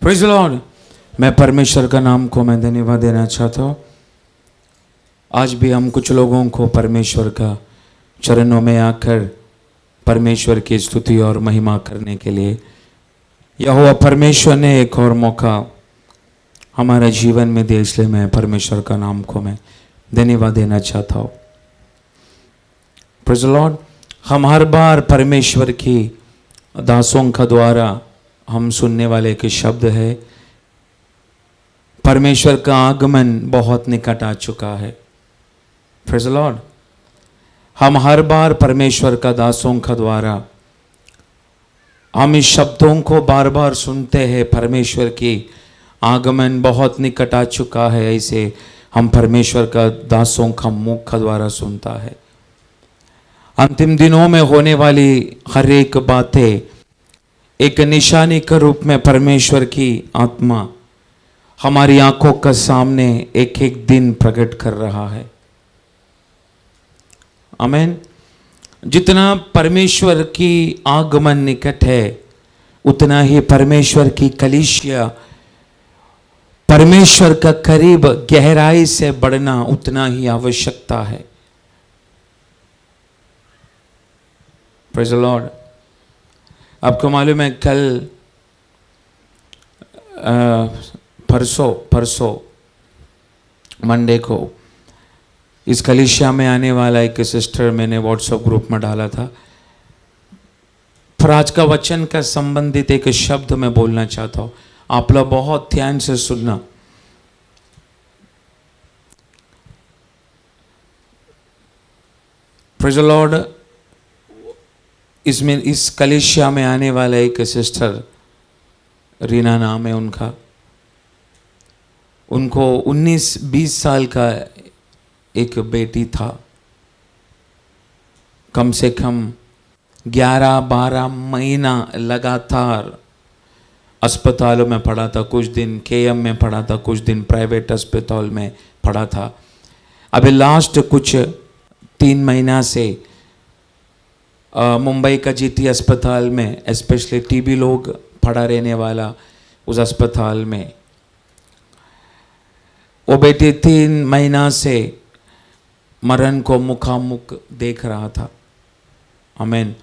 Praise the Lord. मैं परमेश्वर का नाम को मैं धन्यवाद देना चाहता हूँ। आज भी हम कुछ लोगों को परमेश्वर का चरणों में आकर परमेश्वर की स्तुति और महिमा करने के लिए यहोवा परमेश्वर ने एक और मौका हमारे जीवन में दिया, इसलिए मैं परमेश्वर का नाम को मैं धन्यवाद देना चाहता हूँ। Praise the Lord. हम हर बार परमेश्वर की दासों का द्वारा हम सुनने वाले के शब्द है, परमेश्वर का आगमन बहुत निकट आ चुका है। Praise the Lord. हम हर बार परमेश्वर का दासों का द्वारा हम इस शब्दों को बार बार सुनते हैं, परमेश्वर की आगमन बहुत निकट आ चुका है। ऐसे हम परमेश्वर का दासों का मुख का द्वारा सुनता है। अंतिम दिनों में होने वाली हर एक बातें एक निशानी के रूप में परमेश्वर की आत्मा हमारी आंखों के सामने एक एक दिन प्रकट कर रहा है। आमीन। जितना परमेश्वर की आगमन निकट है, उतना ही परमेश्वर की कलीसिया परमेश्वर का करीब गहराई से बढ़ना उतना ही आवश्यकता है। Praise the Lord. आपको मालूम है कल परसों मंडे को इस कलीसिया में आने वाला एक सिस्टर मैंने व्हाट्सएप ग्रुप में डाला था। पर आज का वचन का संबंधित एक शब्द मैं बोलना चाहता हूँ, आप लोग बहुत ध्यान से सुनना। Praise the Lord. इसमें इस कलीसिया में आने वाला एक सिस्टर, रीना नाम है उनका, उनको 19-20 साल का एक बेटी था। कम से कम 11-12 महीना लगातार अस्पतालों में पड़ा था। कुछ दिन केएम में पड़ा था, कुछ दिन प्राइवेट अस्पताल में पड़ा था। अभी लास्ट कुछ 3 महीना से मुंबई का जीटी अस्पताल में, स्पेशली टीबी लोग पड़ा रहने वाला उस अस्पताल में, वो बेटी 3 महीना से मरण को मुखामुख देख रहा था। आमीन।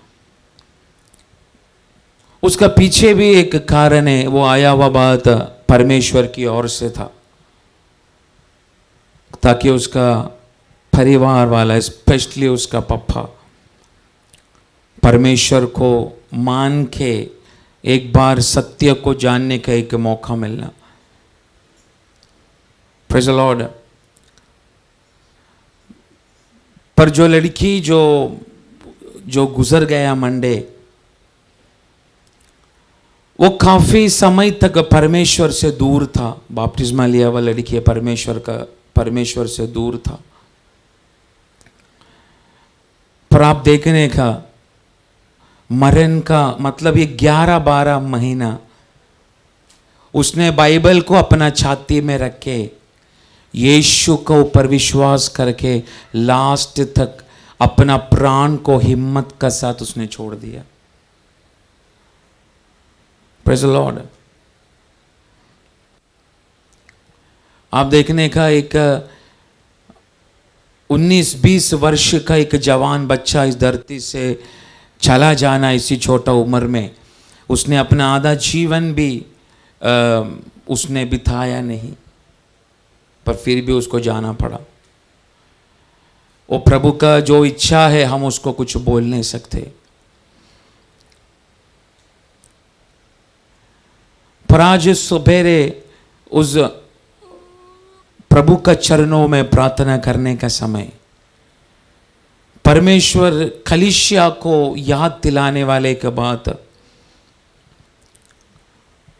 उसका पीछे भी एक कारण है, वो आया हुआ बात परमेश्वर की ओर से था, ताकि उसका परिवार वाला, स्पेशली उसका पप्पा, परमेश्वर को मान के एक बार सत्य को जानने का एक मौका मिलना। Praise the Lord. पर जो लड़की जो गुजर गया मंडे, वो काफी समय तक परमेश्वर से दूर था। बपतिस्मा लिया हुआ लड़की परमेश्वर से दूर था। पर आप देखने का मरण का मतलब ये 11-12 महीना उसने बाइबल को अपना छाती में रख के यीशु के ऊपर विश्वास करके लास्ट तक अपना प्राण को हिम्मत के साथ उसने छोड़ दिया। Praise the Lord. आप देखने का एक 19-20 वर्ष का एक जवान बच्चा इस धरती से चला जाना इसी छोटा उम्र में, उसने अपना आधा जीवन भी उसने बिताया नहीं, पर फिर भी उसको जाना पड़ा। वो प्रभु का जो इच्छा है, हम उसको कुछ बोल नहीं सकते। पर आज सुबेरे उस प्रभु का चरणों में प्रार्थना करने का समय परमेश्वर कलीसिया को याद दिलाने वाले के बाद,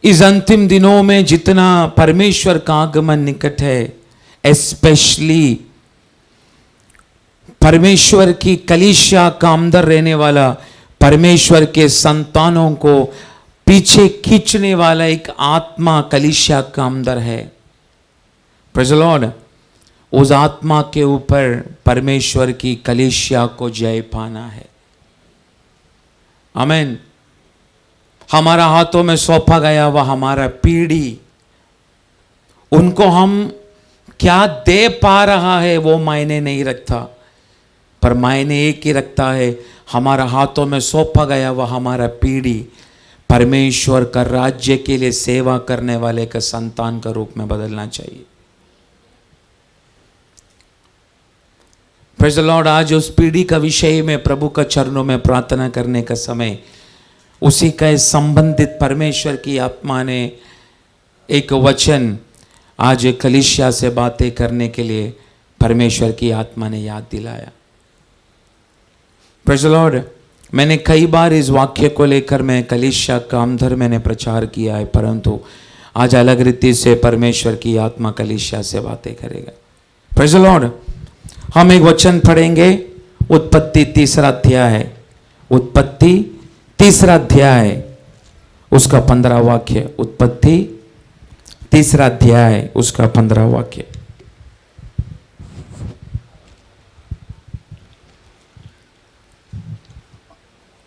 इस अंतिम दिनों में जितना परमेश्वर का आगमन निकट है, स्पेशली परमेश्वर की कलीसिया का अंदर रहने वाला परमेश्वर के संतानों को पीछे खींचने वाला एक आत्मा कलीसिया का अंदर है। Praise the Lord. उस आत्मा के ऊपर परमेश्वर की कलीसिया को जय पाना है। आमीन। हमारा हाथों में सौंपा गया वह हमारा पीढ़ी, उनको हम क्या दे पा रहा है वो मायने नहीं रखता, पर मायने एक ही रखता है, हमारा हाथों में सौंपा गया वह हमारा पीढ़ी परमेश्वर का राज्य के लिए सेवा करने वाले का संतान का रूप में बदलना चाहिए। Praise the Lord. आज उस पीढ़ी का विषय में प्रभु का चरणों में प्रार्थना करने का समय, उसी का संबंधित परमेश्वर की आत्मा ने एक वचन आज कलीसिया से बातें करने के लिए परमेश्वर की आत्मा ने याद दिलाया। Praise the Lord. मैंने कई बार इस वाक्य को लेकर मैं कलीसिया का अंदर मैंने प्रचार किया है, परंतु आज अलग रीति से परमेश्वर की आत्मा कलीसिया से बातें करेगा। Praise the Lord. हम एक वचन पढ़ेंगे, उत्पत्ति 3 अध्याय, उत्पत्ति 3 अध्याय उसका 15 वाक्य, उत्पत्ति 3 अध्याय उसका 15 वाक्य।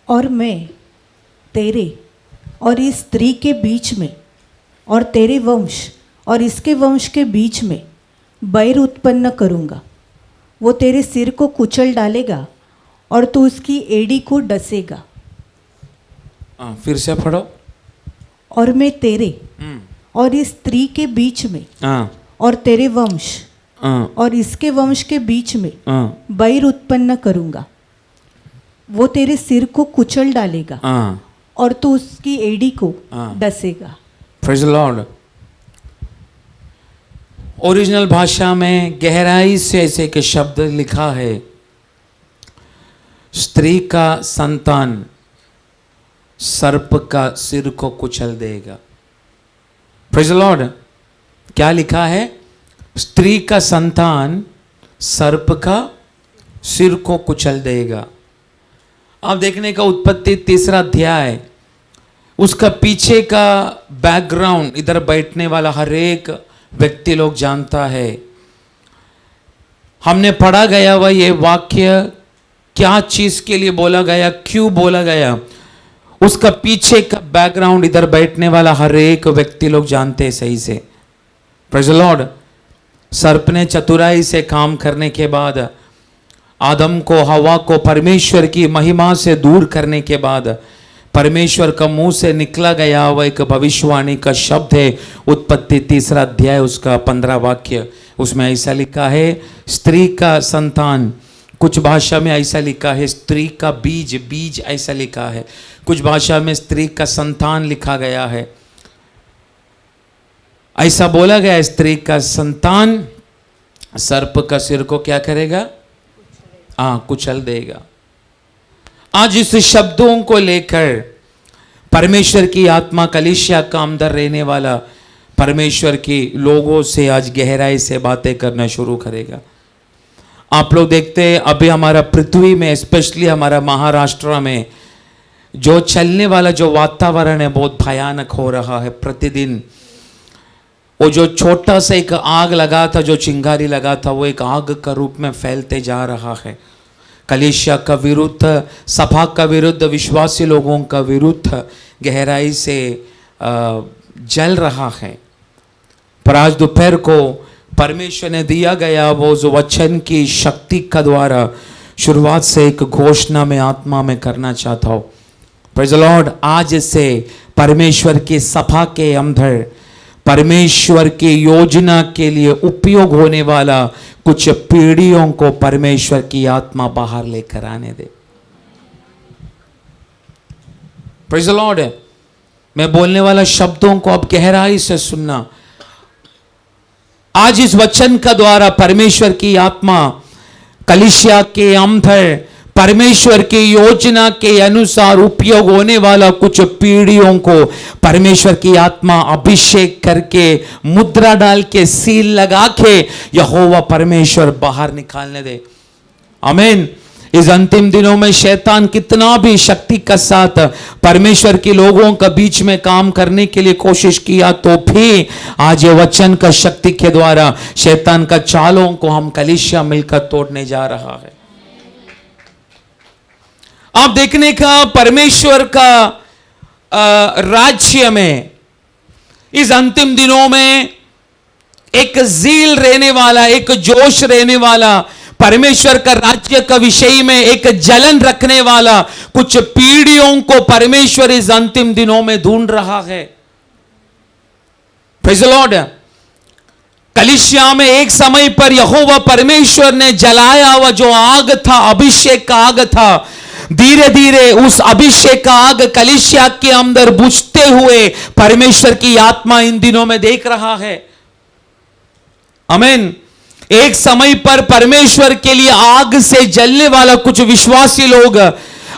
और मैं तेरे और इस स्त्री के बीच में और तेरे वंश और इसके वंश के बीच में बैर उत्पन्न करूँगा। वो तेरे सिर को कुचल डालेगा और तू उसकी एड़ी को डसेगा। फिर से पढ़ो। और मैं तेरे और इस स्त्री के बीच में और तेरे वंश और इसके वंश के बीच में बैर उत्पन्न करूँगा। वो तेरे सिर को कुचल डालेगा और तू उसकी एड़ी को डसेगा। Praise the Lord. ओरिजिनल भाषा में गहराई से ऐसे एक शब्द लिखा है, स्त्री का संतान सर्प का सिर को कुचल देगा। Praise the Lord. क्या लिखा है? स्त्री का संतान सर्प का सिर को कुचल देगा। आप देखने का उत्पत्ति 3 अध्याय, उसका पीछे का बैकग्राउंड इधर बैठने वाला हर एक व्यक्ति लोग जानता है। हमने पढ़ा गया वह ये वाक्य क्या चीज के लिए बोला गया, क्यों बोला गया, उसका पीछे का बैकग्राउंड इधर बैठने वाला हर एक व्यक्ति लोग जानते हैं सही से। Praise the Lord. सर्प ने चतुराई से काम करने के बाद आदम को, हवा को परमेश्वर की महिमा से दूर करने के बाद परमेश्वर का मुंह से निकला गया वह एक भविष्यवाणी का शब्द है, उत्पत्ति 3 अध्याय उसका 15 वाक्य। उसमें ऐसा लिखा है, स्त्री का संतान। कुछ भाषा में ऐसा लिखा है स्त्री का बीज, बीज ऐसा लिखा है। कुछ भाषा में स्त्री का संतान लिखा गया है। ऐसा बोला गया, स्त्री का संतान सर्प का सिर को क्या करेगा? कुचल देगा। आज इस शब्दों को लेकर परमेश्वर की आत्मा कलीसिया का अंदर रहने वाला परमेश्वर के लोगों से आज गहराई से बातें करना शुरू करेगा। आप लोग देखते हैं अभी हमारा पृथ्वी में, स्पेशली हमारा महाराष्ट्र में जो चलने वाला जो वातावरण है बहुत भयानक हो रहा है। प्रतिदिन वो जो छोटा सा एक आग लगा था, जो चिंगारी लगा था, वो एक आग का रूप में फैलते जा रहा है। कलीसिया का विरुद्ध, सभा का विरुद्ध, विश्वासी लोगों का विरुद्ध गहराई से जल रहा है। पर आज दोपहर को परमेश्वर ने दिया गया वो जो वचन की शक्ति का द्वारा शुरुआत से एक घोषणा में आत्मा में करना चाहता हूँ। Praise the Lord. आज से परमेश्वर की सभा के अंदर परमेश्वर की योजना के लिए उपयोग होने वाला कुछ पीढ़ियों को परमेश्वर की आत्मा बाहर लेकर आने दे। Praise the Lord. मैं बोलने वाला शब्दों को अब गहराई से सुनना। आज इस वचन का द्वारा परमेश्वर की आत्मा कलीसिया के अंदर परमेश्वर की योजना के अनुसार उपयोग होने वाला कुछ पीढ़ियों को परमेश्वर की आत्मा अभिषेक करके, मुद्रा डाल के, सील लगा के यहोवा परमेश्वर बाहर निकालने दे। आमीन। इस अंतिम दिनों में शैतान कितना भी शक्ति के साथ परमेश्वर के लोगों का बीच में काम करने के लिए कोशिश किया, तो भी आज ये वचन का शक्ति के द्वारा शैतान का चालों को हम कलीसिया मिलकर तोड़ने जा रहा है। आप देखने का परमेश्वर का राज्य में, इस अंतिम दिनों में एक ज़ील रहने वाला, एक जोश रहने वाला, परमेश्वर का राज्य का विषय में एक जलन रखने वाला कुछ पीढ़ियों को परमेश्वर इस अंतिम दिनों में ढूंढ रहा है। Praise the Lord. कलीसिया में एक समय पर यहोवा परमेश्वर ने जलाया हुआ जो आग था, अभिषेक का आग था, धीरे धीरे उस अभिषेक का आग कलीसिया के अंदर बुझते हुए परमेश्वर की आत्मा इन दिनों में देख रहा है। आमीन। एक समय पर परमेश्वर के लिए आग से जलने वाला कुछ विश्वासी लोग,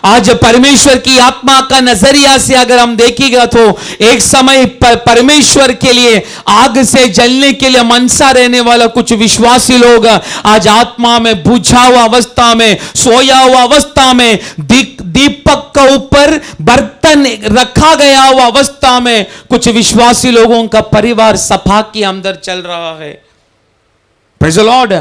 आज परमेश्वर की आत्मा का नजरिया से अगर हम देखेगा तो एक समय पर परमेश्वर के लिए आग से जलने के लिए मनसा रहने वाला कुछ विश्वासी लोग आज आत्मा में बुझा हुआ अवस्था में, सोया हुआ अवस्था में, दीपक का ऊपर बर्तन रखा गया हुआ अवस्था में कुछ विश्वासी लोगों का परिवार सभा के अंदर चल रहा है। Praise the Lord.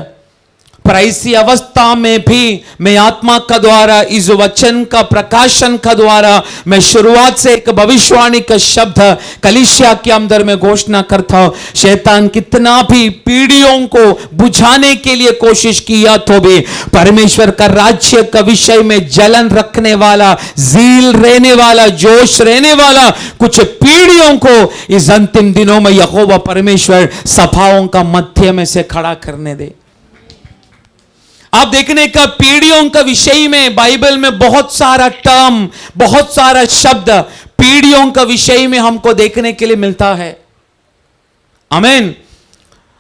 पर ऐसी अवस्था में भी मैं आत्मा का द्वारा, इस वचन का प्रकाशन का द्वारा मैं शुरुआत से एक भविष्यवाणी का शब्द कलीसिया के अंदर में घोषणा करता हूं। शैतान कितना भी पीढ़ियों को बुझाने के लिए कोशिश किया तो भी परमेश्वर का राज्य का विषय में जलन रखने वाला, ज़ील रहने वाला, जोश रहने वाला कुछ पीढ़ियों को इस अंतिम दिनों में यहोवा परमेश्वर सभाओं का मध्य में से खड़ा करने दे। आप देखने का पीढ़ियों का विषय में बाइबल में बहुत सारा टर्म, बहुत सारा शब्द पीढ़ियों का विषय में हमको देखने के लिए मिलता है। आमीन।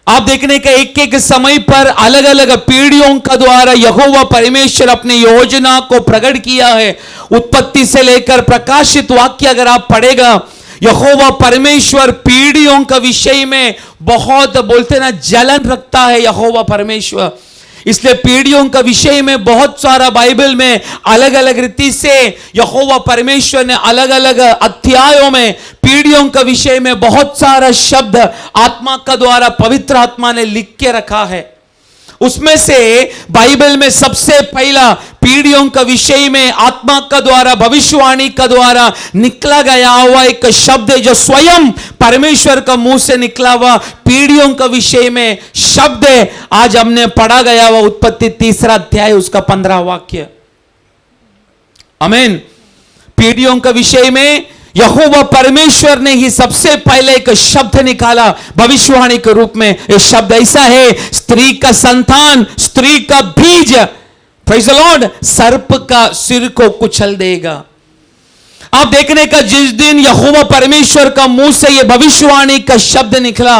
आप देखने का एक एक समय पर अलग अलग पीढ़ियों का द्वारा यहोवा परमेश्वर अपनी योजना को प्रकट किया है। उत्पत्ति से लेकर प्रकाशित वाक्य अगर आप पढ़ेगा, यहोवा परमेश्वर पीढ़ियों का विषय में बहुत बोलते ना जलन रखता है यहोवा परमेश्वर। इसलिए पीढ़ियों का विषय में बहुत सारा बाइबल में अलग अलग रीति से यहोवा परमेश्वर ने अलग अलग अध्यायों में पीढ़ियों का विषय में बहुत सारा शब्द आत्मा का द्वारा पवित्र आत्मा ने लिख के रखा है। उसमें से बाइबल में सबसे पहला पीढ़ियों का विषय में आत्मा का द्वारा, भविष्यवाणी का द्वारा निकला गया हुआ एक शब्द है जो स्वयं परमेश्वर का मुंह से निकला हुआ पीढ़ियों का विषय में शब्द है। आज हमने पढ़ा गया हुआ उत्पत्ति 3 अध्याय उसका 15 वाक्य। आमीन। पीढ़ियों का विषय में यहोवा परमेश्वर ने ही सबसे पहले एक शब्द निकाला भविष्यवाणी के रूप में। ये शब्द ऐसा है, स्त्री का संतान, स्त्री का बीज, प्रेज़ द लॉर्ड, सर्प का सिर को कुचल देगा। आप देखने का जिस दिन यहोवा परमेश्वर का मुंह से यह भविष्यवाणी का शब्द निकला,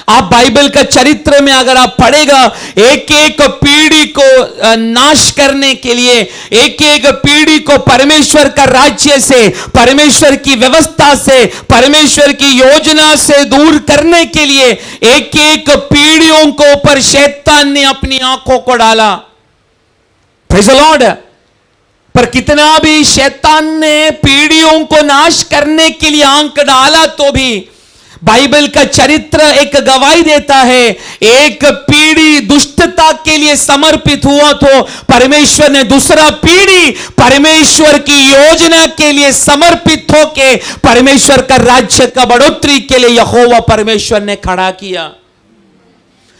आप बाइबल का चरित्र में अगर आप पढ़ेगा, एक एक पीढ़ी को नाश करने के लिए, एक एक पीढ़ी को परमेश्वर का राज्य से, परमेश्वर की व्यवस्था से, परमेश्वर की योजना से दूर करने के लिए एक एक पीढ़ियों को ऊपर शैतान ने अपनी आंखों को डाला। Praise the Lord. पर कितना भी शैतान ने पीढ़ियों को नाश करने के लिए आंख डाला तो भी बाइबल का चरित्र एक गवाही देता है, एक पीढ़ी दुष्टता के लिए समर्पित हुआ तो परमेश्वर ने दूसरा पीढ़ी परमेश्वर की योजना के लिए समर्पित होके परमेश्वर का राज्य का बढ़ोतरी के लिए यहोवा परमेश्वर ने खड़ा किया।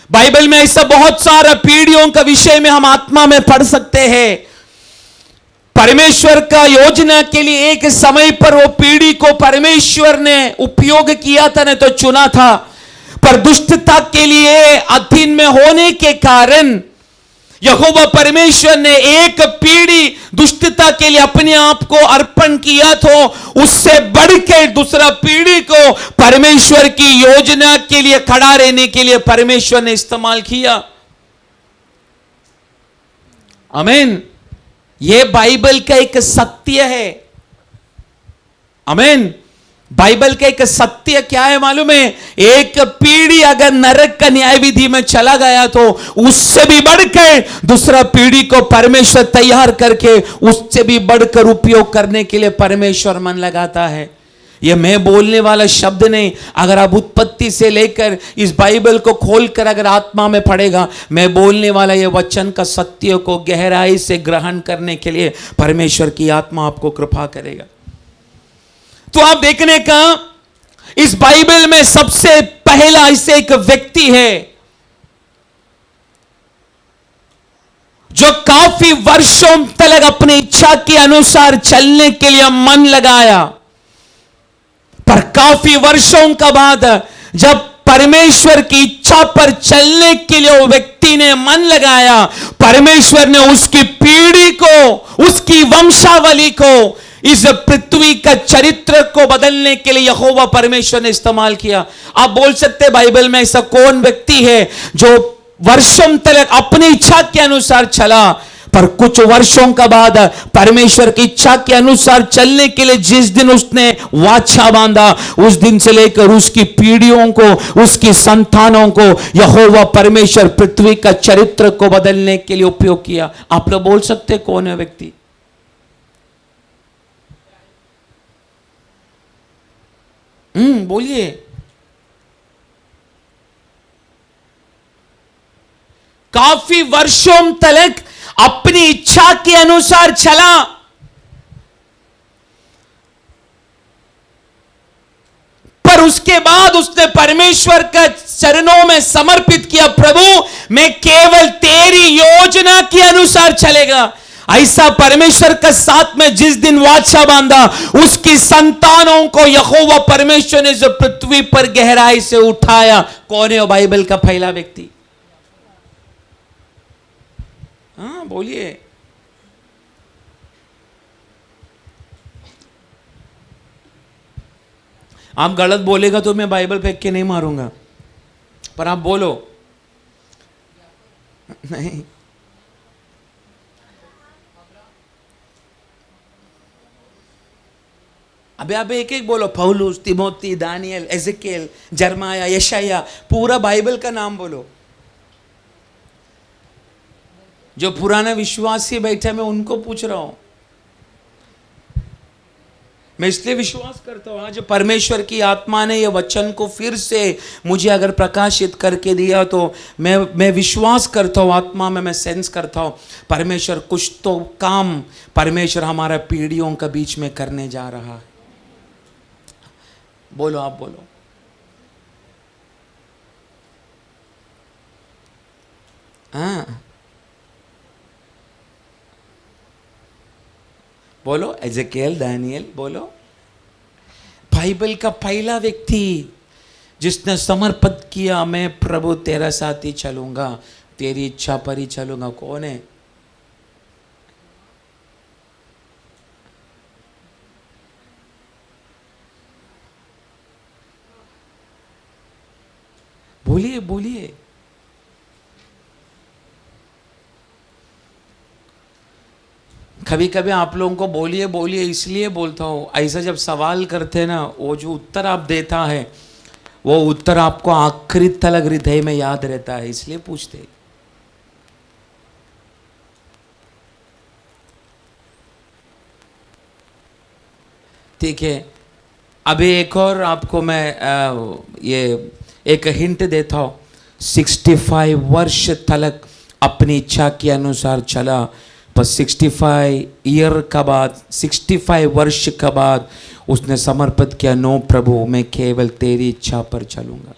बाइबल में ऐसा बहुत सारा पीढ़ियों का विषय में हम आत्मा में पढ़ सकते हैं। परमेश्वर का योजना के लिए एक समय पर वो पीढ़ी को परमेश्वर ने उपयोग किया था, नहीं तो चुना था, पर दुष्टता के लिए अधीन में होने के कारण यहोवा परमेश्वर ने एक पीढ़ी दुष्टता के लिए अपने आप को अर्पण किया, तो उससे बढ़कर दूसरा पीढ़ी को परमेश्वर की योजना के लिए खड़ा रहने के लिए परमेश्वर ने इस्तेमाल किया। आमीन। यह बाइबल का एक सत्य है। आमीन। बाइबल का एक सत्य क्या है मालूम है? एक पीढ़ी अगर नरक का न्याय विधि में चला गया तो उससे भी बढ़कर दूसरा पीढ़ी को परमेश्वर तैयार करके उससे भी बढ़कर उपयोग करने के लिए परमेश्वर मन लगाता है। यह मैं बोलने वाला शब्द नहीं। अगर आप उत्पत्ति से लेकर इस बाइबल को खोलकर अगर आत्मा में पढ़ेगा, मैं बोलने वाला यह वचन का सत्य को गहराई से ग्रहण करने के लिए परमेश्वर की आत्मा आपको कृपा करेगा। तो आप देखने का इस बाइबल में सबसे पहला ऐसे एक व्यक्ति है जो काफी वर्षों तक अपनी इच्छा के अनुसार चलने के लिए मन लगाया, पर काफी वर्षों का बाद जब परमेश्वर की इच्छा पर चलने के लिए वो व्यक्ति ने मन लगाया, परमेश्वर ने उसकी पीढ़ी को, उसकी वंशावली को, इस पृथ्वी का चरित्र को बदलने के लिए यहोवा परमेश्वर ने इस्तेमाल किया। आप बोल सकते बाइबल में ऐसा कौन व्यक्ति है जो वर्षों तक अपनी इच्छा के अनुसार चला, पर कुछ वर्षों का बाद परमेश्वर की इच्छा के अनुसार चलने के लिए जिस दिन उसने वाचा बांधा, उस दिन से लेकर उसकी पीढ़ियों को, उसकी संतानों को यहोवा परमेश्वर पृथ्वी का चरित्र को बदलने के लिए उपयोग किया। आप लोग बोल सकते कौन है व्यक्ति? बोलिए। काफी वर्षों तक अपनी इच्छा के अनुसार चला, पर उसके बाद उसने परमेश्वर के चरणों में समर्पित किया, प्रभु मैं केवल तेरी योजना के अनुसार चलेगा। ऐसा परमेश्वर के साथ में जिस दिन वाचा बांधा, उसकी संतानों को यहोवा परमेश्वर ने जो पृथ्वी पर गहराई से उठाया। कौन है वो बाइबल का पहला व्यक्ति? हाँ बोलिए। आप गलत बोलेगा तो मैं बाइबल फेंक के नहीं मारूंगा, पर आप बोलो नहीं। अबे अबे एक एक बोलो। पौलुस, तिमोथी, दानियल, एजेकियल, जर्माया, यशाया, पूरा बाइबल का नाम बोलो। जो पुराना विश्वासी बैठे मैं उनको पूछ रहा हूं। मैं इसलिए विश्वास करता हूं आज परमेश्वर की आत्मा ने ये वचन को फिर से मुझे अगर प्रकाशित करके दिया तो मैं विश्वास करता हूं, आत्मा में मैं सेंस करता हूं परमेश्वर कुछ तो काम परमेश्वर हमारा पीढ़ियों के बीच में करने जा रहा है। बोलो, आप बोलो। हाँ बोलो। एजेकियल, दानियल, बोलो। बाइबल का पहला व्यक्ति जिसने समर्पित किया, मैं प्रभु तेरा साथ ही चलूंगा, तेरी इच्छा पर ही चलूंगा, कौन है? बोलिए बोलिए। कभी कभी आप लोगों को बोलिए बोलिए इसलिए बोलता हूं, ऐसा जब सवाल करते हैं ना, वो जो उत्तर आप देता है वो उत्तर आपको आखिरी तलक हृदय में याद रहता है, इसलिए पूछते। ठीक है, अभी एक और आपको मैं ये एक हिंट देता हूं। 65 वर्ष तक अपनी इच्छा के अनुसार चला, पर 65 ईयर का बाद, 65 वर्ष का बाद उसने समर्पित किया, नो प्रभु मैं केवल तेरी इच्छा पर चलूंगा।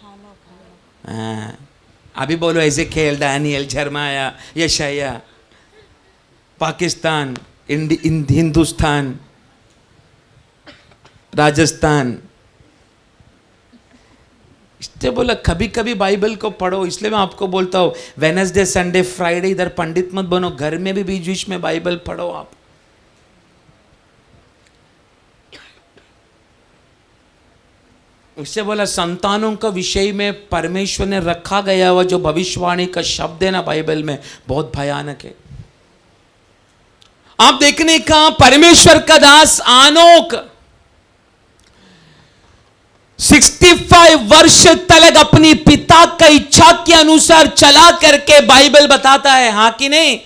अभी बोलो। एजेकियल, दानियल, जर्माया, यशाया, पाकिस्तान, हिंदुस्तान, राजस्थान। इसलिए बोला कभी कभी बाइबल को पढ़ो। इसलिए मैं आपको बोलता हूँ वेडनेसडे, संडे, फ्राइडे इधर पंडित मत बनो, घर में भी बीच बीच में बाइबल पढ़ो आप। उससे बोला संतानों का विषय में परमेश्वर ने रखा गया हुआ जो भविष्यवाणी का शब्द है ना बाइबल में, बहुत भयानक है। आप देखने का परमेश्वर का दास आनोक 65 वर्ष तक अपनी पिता का इच्छा के अनुसार चला करके बाइबल बताता है, हाँ कि नहीं?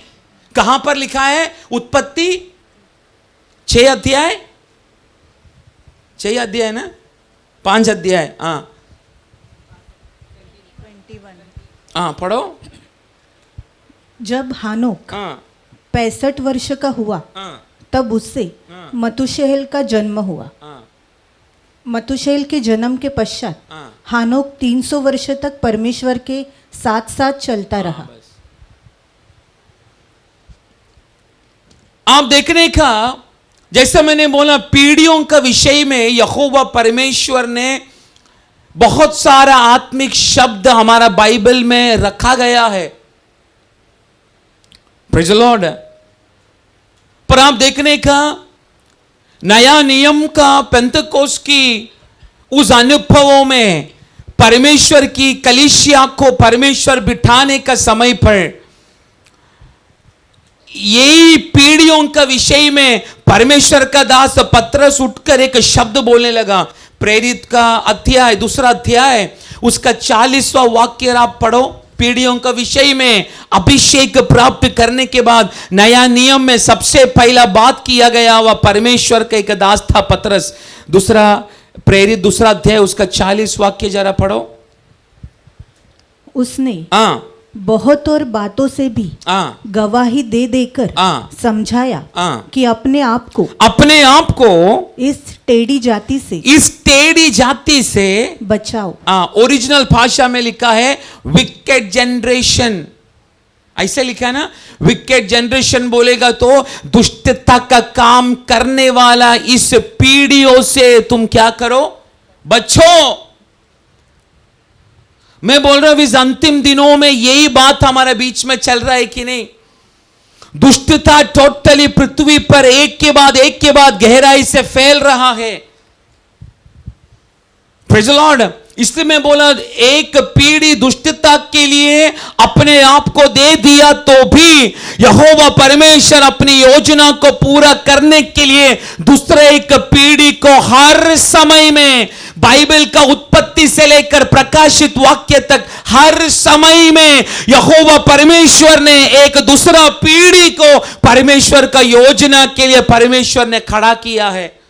कहां पर लिखा है? उत्पत्ति 6 अध्याय, 6 अध्याय ना, 5 अध्याय। हाँ हाँ पढ़ो। जब हानोक 65 वर्ष का हुआ, तब उससे मतुशेहल का जन्म हुआ। मतुशेल के जन्म के पश्चात हानोक 300 वर्ष तक परमेश्वर के साथ साथ चलता रहा। आप देखने का, जैसा मैंने बोला, पीढ़ियों का विषय में यहोवा परमेश्वर ने बहुत सारा आत्मिक शब्द हमारा बाइबल में रखा गया है। Praise the Lord. पर आप देखने का, नया नियम का पेंतकोस्त की उस अनुभवों में परमेश्वर की कलीसिया को परमेश्वर बिठाने का समय पर यही पीढ़ियों का विषय में परमेश्वर का दास पतरस उठकर एक शब्द बोलने लगा। प्रेरित का अध्याय, दूसरा अध्याय, उसका 40वां वाक्य आप पढ़ो। पीढ़ियों का विषय में अभिषेक प्राप्त करने के बाद नया नियम में सबसे पहला बात किया गया वह परमेश्वर का एक दास था पतरस। दूसरा प्रेरित, दूसरा अध्याय, उसका 40 वाक्य जरा पढ़ो। उसने बहुत और बातों से भी गवाही दे देकर समझाया कि अपने आप को इस टेढ़ी जाति से बचाओ। ओरिजिनल भाषा में लिखा है विकेड जनरेशन, ऐसे लिखा है ना। विकेड जनरेशन बोलेगा तो दुष्टता का काम करने वाला इस पीढ़ियों से तुम क्या करो, बचो। मैं बोल रहा हूं इस अंतिम दिनों में यही बात हमारे बीच में चल रहा है कि नहीं। दुष्टता टोटली पृथ्वी पर एक के बाद गहराई से फैल रहा है। Praise the Lord. इसलिए मैं बोला, एक पीढ़ी दुष्टता के लिए अपने आप को दे दिया तो भी यहोवा परमेश्वर अपनी योजना को पूरा करने के लिए दूसरे एक पीढ़ी को हर समय में, बाइबल का उत्पत्ति से लेकर प्रकाशित वाक्य तक हर समय में यहोवा परमेश्वर ने एक दूसरा पीढ़ी को परमेश्वर का योजना के लिए परमेश्वर ने खड़ा किया है।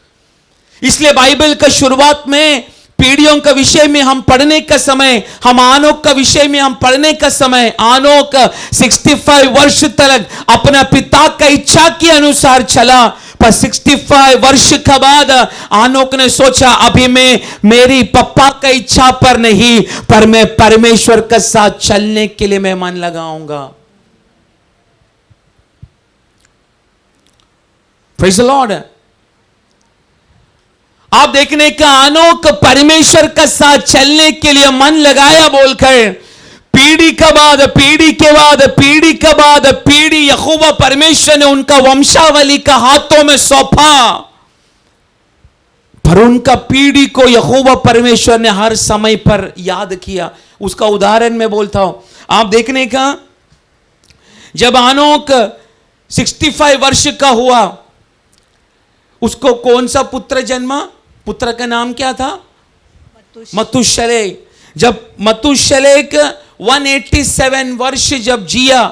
इसलिए बाइबल का शुरुआत में पीढ़ियों का विषय में हम पढ़ने का समय, हम आनोक का विषय में हम पढ़ने का समय, आनोक 65 वर्ष तक अपना पिता का इच्छा के अनुसार चला। पर 65 वर्ष के बाद आनोक ने सोचा, अभी मैं मेरी पप्पा का इच्छा पर नहीं, पर मैं परमेश्वर के साथ चलने के लिए मैं मन लगाऊंगा। Praise the Lord. आप देखने का, आनोक परमेश्वर का साथ चलने के लिए मन लगाया बोलकर पीढ़ी के बाद पीढ़ी यहोवा परमेश्वर ने उनका वंशावली का हाथों में सौंपा। पर उनका पीढ़ी को यहोवा परमेश्वर ने हर समय पर याद किया। उसका उदाहरण मैं बोलता हूं। आप देखने का, जब आनोक 65 वर्ष का हुआ, उसको कौन सा पुत्र जन्मा? पुत्र का नाम क्या था? मतुशेलह। जब मतुशेलह 187 वर्ष जब जिया,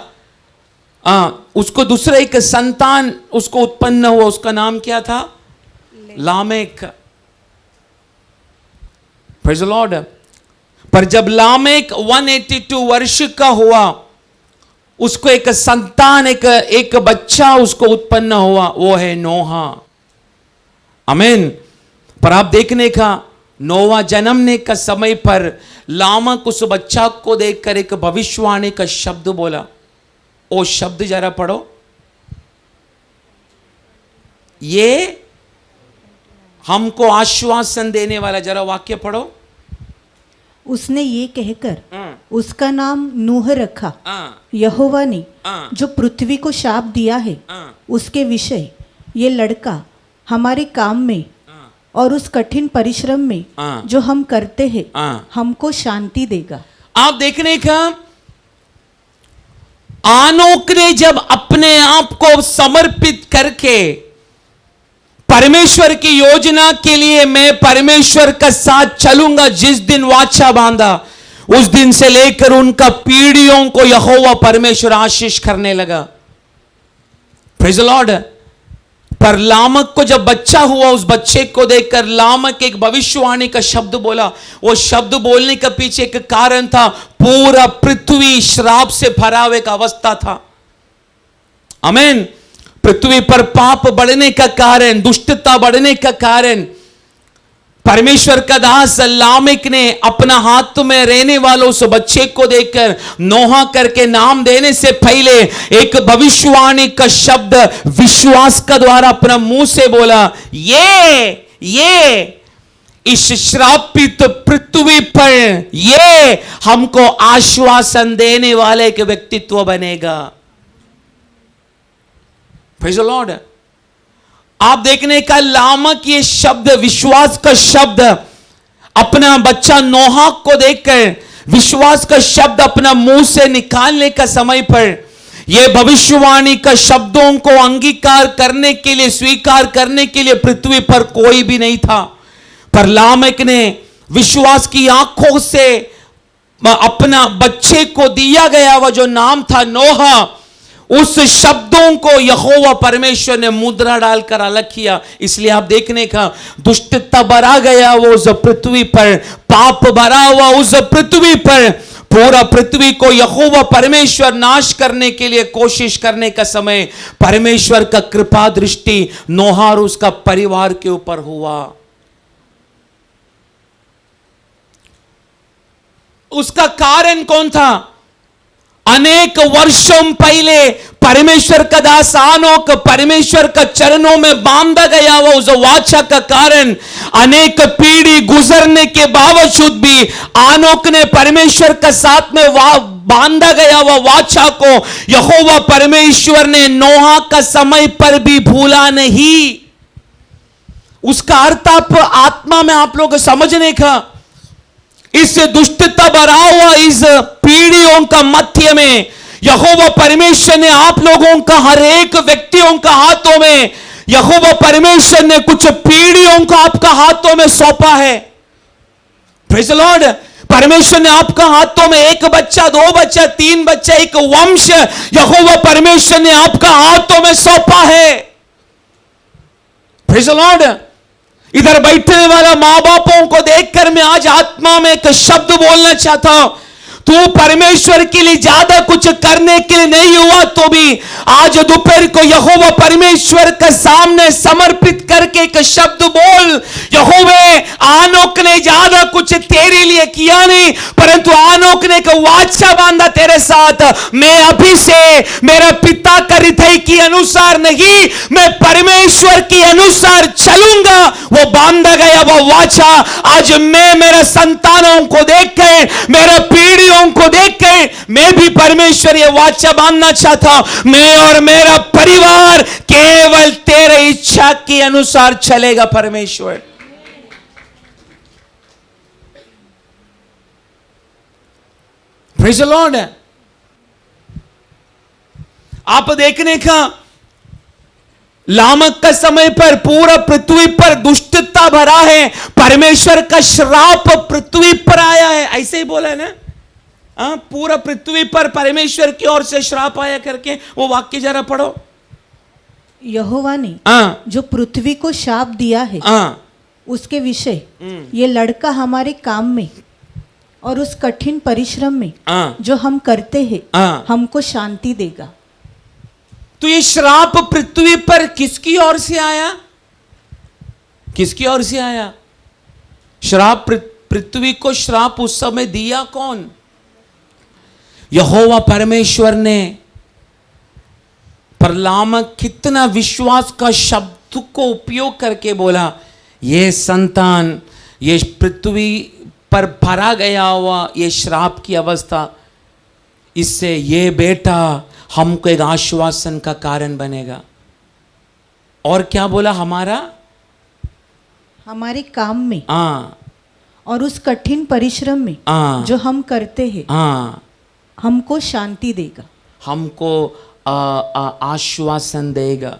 उसको दूसरा एक संतान उसको उत्पन्न हुआ। उसका नाम क्या था? लामेक। Praise the Lord. पर जब लामेक 182 वर्ष का हुआ, उसको एक संतान, एक बच्चा उसको उत्पन्न हुआ, वो है नोहा। आमीन। पर आप देखने का, नोवा जन्मने का समय पर लामक उस बच्चा को देखकर एक भविष्यवाणी का शब्द बोला। वो शब्द जरा पढ़ो। ये हमको आश्वासन देने वाला, जरा वाक्य पढ़ो। उसने ये कहकर उसका नाम नूह रखा, यहोवा ने जो पृथ्वी को शाप दिया है उसके विषय, ये लड़का हमारे काम में और उस कठिन परिश्रम में जो हम करते हैं हमको शांति देगा। आप देखने का, आनोक ने जब अपने आप को समर्पित करके परमेश्वर की योजना के लिए, मैं परमेश्वर का साथ चलूंगा, जिस दिन वाचा बांधा, उस दिन से लेकर उनका पीढ़ियों को यहोवा परमेश्वर आशीष करने लगा। Praise the Lord. पर लामक को जब बच्चा हुआ, उस बच्चे को देखकर लामक एक भविष्यवाणी का शब्द बोला। वो शब्द बोलने के पीछे एक कारण था। पूरा पृथ्वी श्राप से भरा हुआ एक अवस्था था। आमीन। पृथ्वी पर पाप बढ़ने का कारण, दुष्टता बढ़ने का कारण, परमेश्वर का दास लामेक ने अपना हाथ में रहने वालों उस बच्चे को देखकर नोहा करके नाम देने से पहले एक भविष्यवाणी का शब्द विश्वास का द्वारा अपना मुंह से बोला, ये इस श्रापित पृथ्वी पर ये हमको आश्वासन देने वाले एक व्यक्तित्व बनेगा। Praise the Lord. आप देखने का लामक ये शब्द, विश्वास का शब्द, अपना बच्चा नोहा को देखकर विश्वास का शब्द अपना मुंह से निकालने का समय पर यह भविष्यवाणी का शब्दों को अंगीकार करने के लिए, स्वीकार करने के लिए पृथ्वी पर कोई भी नहीं था। पर लामेक ने विश्वास की आंखों से अपना बच्चे को दिया गया वह जो नाम था नोहा, उस शब्दों को यहोवा परमेश्वर ने मुद्रा डालकर अलग किया। इसलिए आप देखने का दुष्टता भरा गया वो उस पृथ्वी पर, पाप भरा हुआ उस पृथ्वी पर, पूरा पृथ्वी को यहोवा परमेश्वर नाश करने के लिए कोशिश करने का समय परमेश्वर का कृपा दृष्टि नोहा और उसका परिवार के ऊपर हुआ। उसका कारण कौन था? अनेक वर्षों पहले परमेश्वर का दास आनोक परमेश्वर का चरणों में बांधा गया हुआ उस वाचा का कारण, अनेक पीढ़ी गुजरने के बावजूद भी आनोक ने परमेश्वर का साथ में बांधा गया हुआ वाचा को यहोवा परमेश्वर ने नोहा का समय पर भी भूला नहीं। उसका अर्थ आप आत्मा में आप लोग समझने का, इस दुष्टता भरा हुआ इस पीढ़ियों का मध्य में यहोवा परमेश्वर ने आप लोगों का, हर एक व्यक्तियों का हाथों में यहोवा परमेश्वर ने कुछ पीढ़ियों को आपका हाथों में सौंपा है। Praise the Lord. परमेश्वर ने आपका हाथों में एक बच्चा, दो बच्चा, तीन बच्चा, एक वंश यहोवा परमेश्वर ने आपका हाथों में सौंपा है। Praise the Lord. इधर बैठने वाला मां बापों को देखकर मैं आज आत्मा में एक शब्द बोलना चाहता हूं। तू परमेश्वर के लिए ज्यादा कुछ करने के लिए नहीं हुआ तो भी आज दोपहर को यहोवा परमेश्वर के सामने समर्पित करके एक शब्द बोल, यहोवे आनोक ने ज्यादा कुछ तेरे लिए किया नहीं, परंतु आनोक ने एक वाचा बांधा तेरे साथ। मैं अभी से मेरा पिता का हृदय के अनुसार नहीं, मैं परमेश्वर के अनुसार चलूंगा। वो बांधा गया वो वाचा आज मैं मेरे संतानों को देख के, मेरे पीढ़ियों को देख के मैं भी परमेश्वर ये वाचा बांधना चाहता हूं। मैं और मेरा परिवार केवल तेरे इच्छा के अनुसार चलेगा परमेश्वर। Praise the Lord. आप देखने का लामक का समय पर पूरा पृथ्वी पर दुष्टता भरा है, परमेश्वर का श्राप पृथ्वी पर आया है, ऐसे ही बोला है ना। पूरा पृथ्वी पर परमेश्वर की ओर से श्राप आया करके वो वाक्य जरा पढ़ो। यहोवा ने जो पृथ्वी को शाप दिया है उसके विषय, ये लड़का हमारे काम में और उस कठिन परिश्रम में जो हम करते हैं हमको शांति देगा। तो ये श्राप पृथ्वी पर किसकी ओर से आया? किसकी ओर से आया श्राप? पृथ्वी को श्राप उस समय दिया कौन? यहोवा परमेश्वर ने। पर लामक कितना विश्वास का शब्द को उपयोग करके बोला, ये संतान, ये पृथ्वी पर भरा गया हुआ ये श्राप की अवस्था, इससे ये बेटा हमको एक आश्वासन का कारण बनेगा। और क्या बोला? हमारे काम में और उस कठिन परिश्रम में जो हम करते हैं हमको शांति देगा, हमको आश्वासन देगा।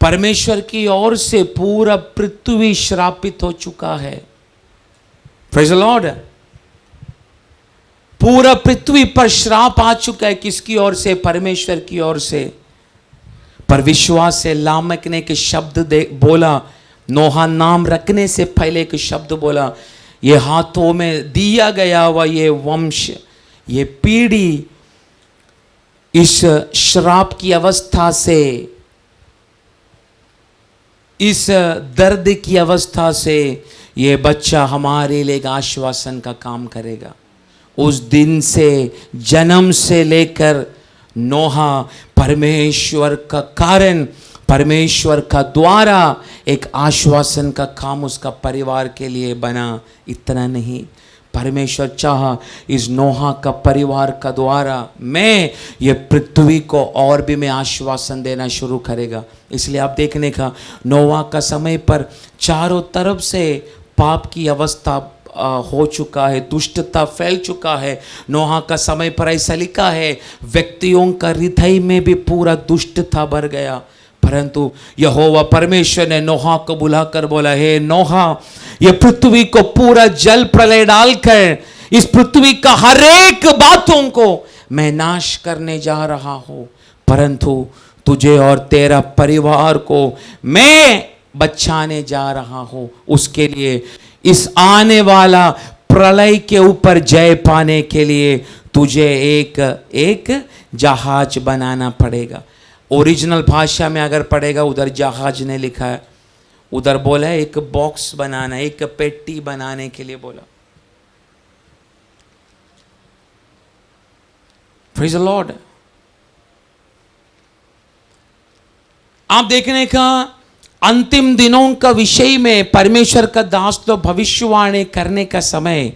परमेश्वर की ओर से पूरा पृथ्वी श्रापित हो चुका है। Praise the Lord. पूरा पृथ्वी पर श्राप आ चुका है। किसकी ओर से? परमेश्वर की ओर से। पर विश्वास से लामक ने एक शब्द बोला, नोहा नाम रखने से पहले एक शब्द बोला, ये हाथों में दिया गया हुआ ये वंश, ये पीढ़ी इस श्राप की अवस्था से इस दर्द की अवस्था से ये बच्चा हमारे लिए एक आश्वासन का काम करेगा। उस दिन से, जन्म से लेकर नोहा परमेश्वर का कारण, परमेश्वर का द्वारा एक आश्वासन का काम उसका परिवार के लिए बना। इतना नहीं, परमेश्वर चाहा इस नोहा का परिवार का द्वारा मैं ये पृथ्वी को और भी मैं आश्वासन देना शुरू करेगा। इसलिए आप देखने का नोहा का समय पर चारों तरफ से पाप की अवस्था हो चुका है, दुष्टता फैल चुका है। नोहा का समय पर ऐसा लिखा है, व्यक्तियों का हृदय में भी पूरा दुष्टता भर गया। परंतु यहोवा परमेश्वर ने नोहा को बुलाकर बोला, हे नोहा, ये पृथ्वी को पूरा जल प्रलय डालकर इस पृथ्वी का हर एक बातों को मैं नाश करने जा रहा हूं, परंतु तुझे और तेरा परिवार को मैं बचाने जा रहा हूं। उसके लिए इस आने वाला प्रलय के ऊपर जय पाने के लिए तुझे एक जहाज बनाना पड़ेगा। ओरिजिनल भाषा में अगर पढ़ेगा, उधर जहाज ने लिखा है, उधर बोला है एक बॉक्स बनाना, एक पेटी बनाने के लिए बोला। Praise the Lord. आप देखने का अंतिम दिनों का विषय में परमेश्वर का दास तो भविष्यवाणी करने का समय,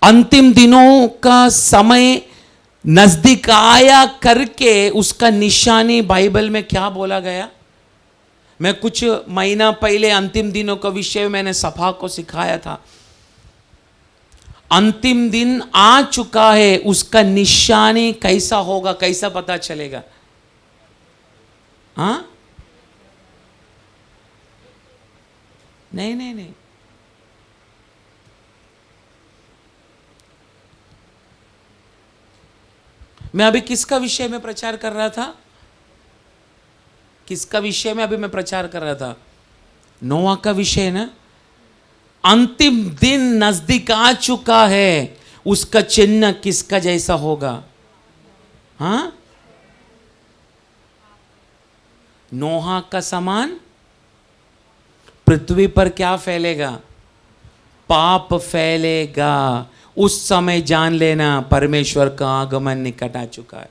अंतिम दिनों का समय नजदीक आया करके उसका निशानी बाइबल में क्या बोला गया। मैं कुछ महीना पहले अंतिम दिनों का विषय मैंने सभा को सिखाया था। अंतिम दिन आ चुका है, उसका निशानी कैसा होगा, कैसा पता चलेगा? हाँ, नहीं, मैं अभी किसका विषय में प्रचार कर रहा था? किसका विषय में अभी मैं प्रचार कर रहा था? नोआ का विषय ना। अंतिम दिन नजदीक आ चुका है, उसका चिन्ह किसका जैसा होगा? हाँ, नोहा का समान पृथ्वी पर क्या फैलेगा? पाप फैलेगा। उस समय जान लेना परमेश्वर का आगमन निकट आ चुका है।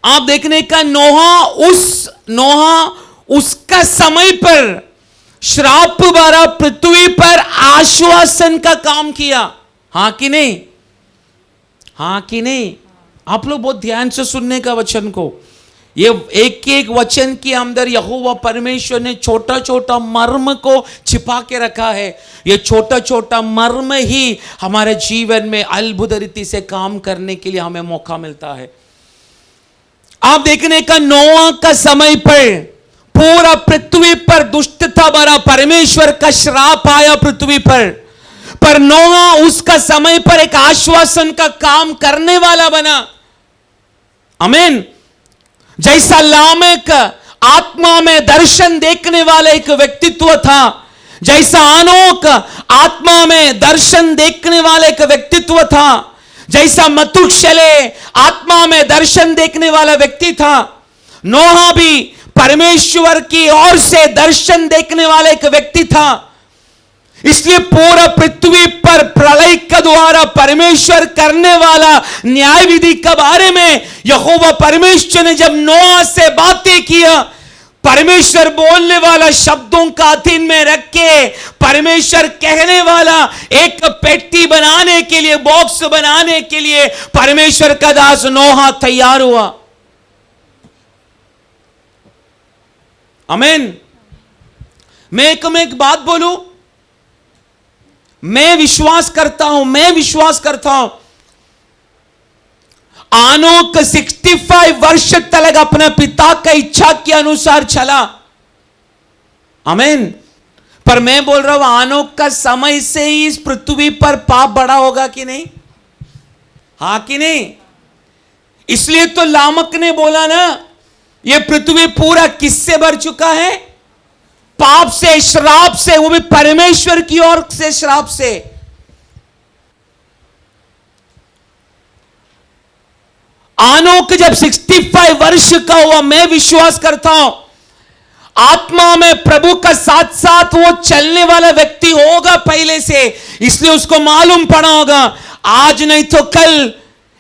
आप देखने का नोहा उसका समय पर श्राप भरा पृथ्वी पर आश्वासन का काम किया। हाँ कि नहीं? हाँ कि नहीं? आप लोग बहुत ध्यान से सुनने का वचन को। ये एक एक वचन के अंदर यहोवा परमेश्वर ने छोटा छोटा मर्म को छिपा के रखा है। ये छोटा छोटा मर्म ही हमारे जीवन में अद्भुत रीति से काम करने के लिए हमें मौका मिलता है। आप देखने का नोआ का समय पर पूरा पृथ्वी पर दुष्टता भरा, परमेश्वर का श्राप आया पृथ्वी पर नोआ उसका समय पर एक आश्वासन का काम करने वाला बना। आमीन। जैसा लामेक आत्मा में दर्शन देखने वाला एक व्यक्तित्व था, जैसा आनोक आत्मा में दर्शन देखने वाला एक व्यक्तित्व था, जैसा मतुशले आत्मा में दर्शन देखने वाला व्यक्ति था, नोहा भी परमेश्वर की ओर से दर्शन देखने वाला एक व्यक्ति था। इसलिए पूरा पृथ्वी पर प्रलय का द्वारा परमेश्वर करने वाला न्याय विधि के बारे में यहोवा परमेश्वर ने जब नोआ से बातें किया, परमेश्वर बोलने वाला शब्दों का अधीन में रख के परमेश्वर कहने वाला एक पेटी बनाने के लिए, बॉक्स बनाने के लिए परमेश्वर का दास नोहा तैयार हुआ। आमीन। मैं एक बात बोलूं, मैं विश्वास करता हूं आनोक 65 वर्ष तक अपने पिता का इच्छा के अनुसार चला। आमीन। पर मैं बोल रहा हूं आनोक का समय से ही इस पृथ्वी पर पाप बड़ा होगा कि नहीं? हाँ कि नहीं? इसलिए तो लामक ने बोला ना, यह पृथ्वी पूरा किससे भर चुका है? पाप से, श्राप से, वो भी परमेश्वर की ओर से श्राप से। आनोक जब 65 वर्ष का हुआ, मैं विश्वास करता हूं आत्मा में प्रभु का साथ साथ वो चलने वाला व्यक्ति होगा पहले से, इसलिए उसको मालूम पड़ा होगा आज नहीं तो कल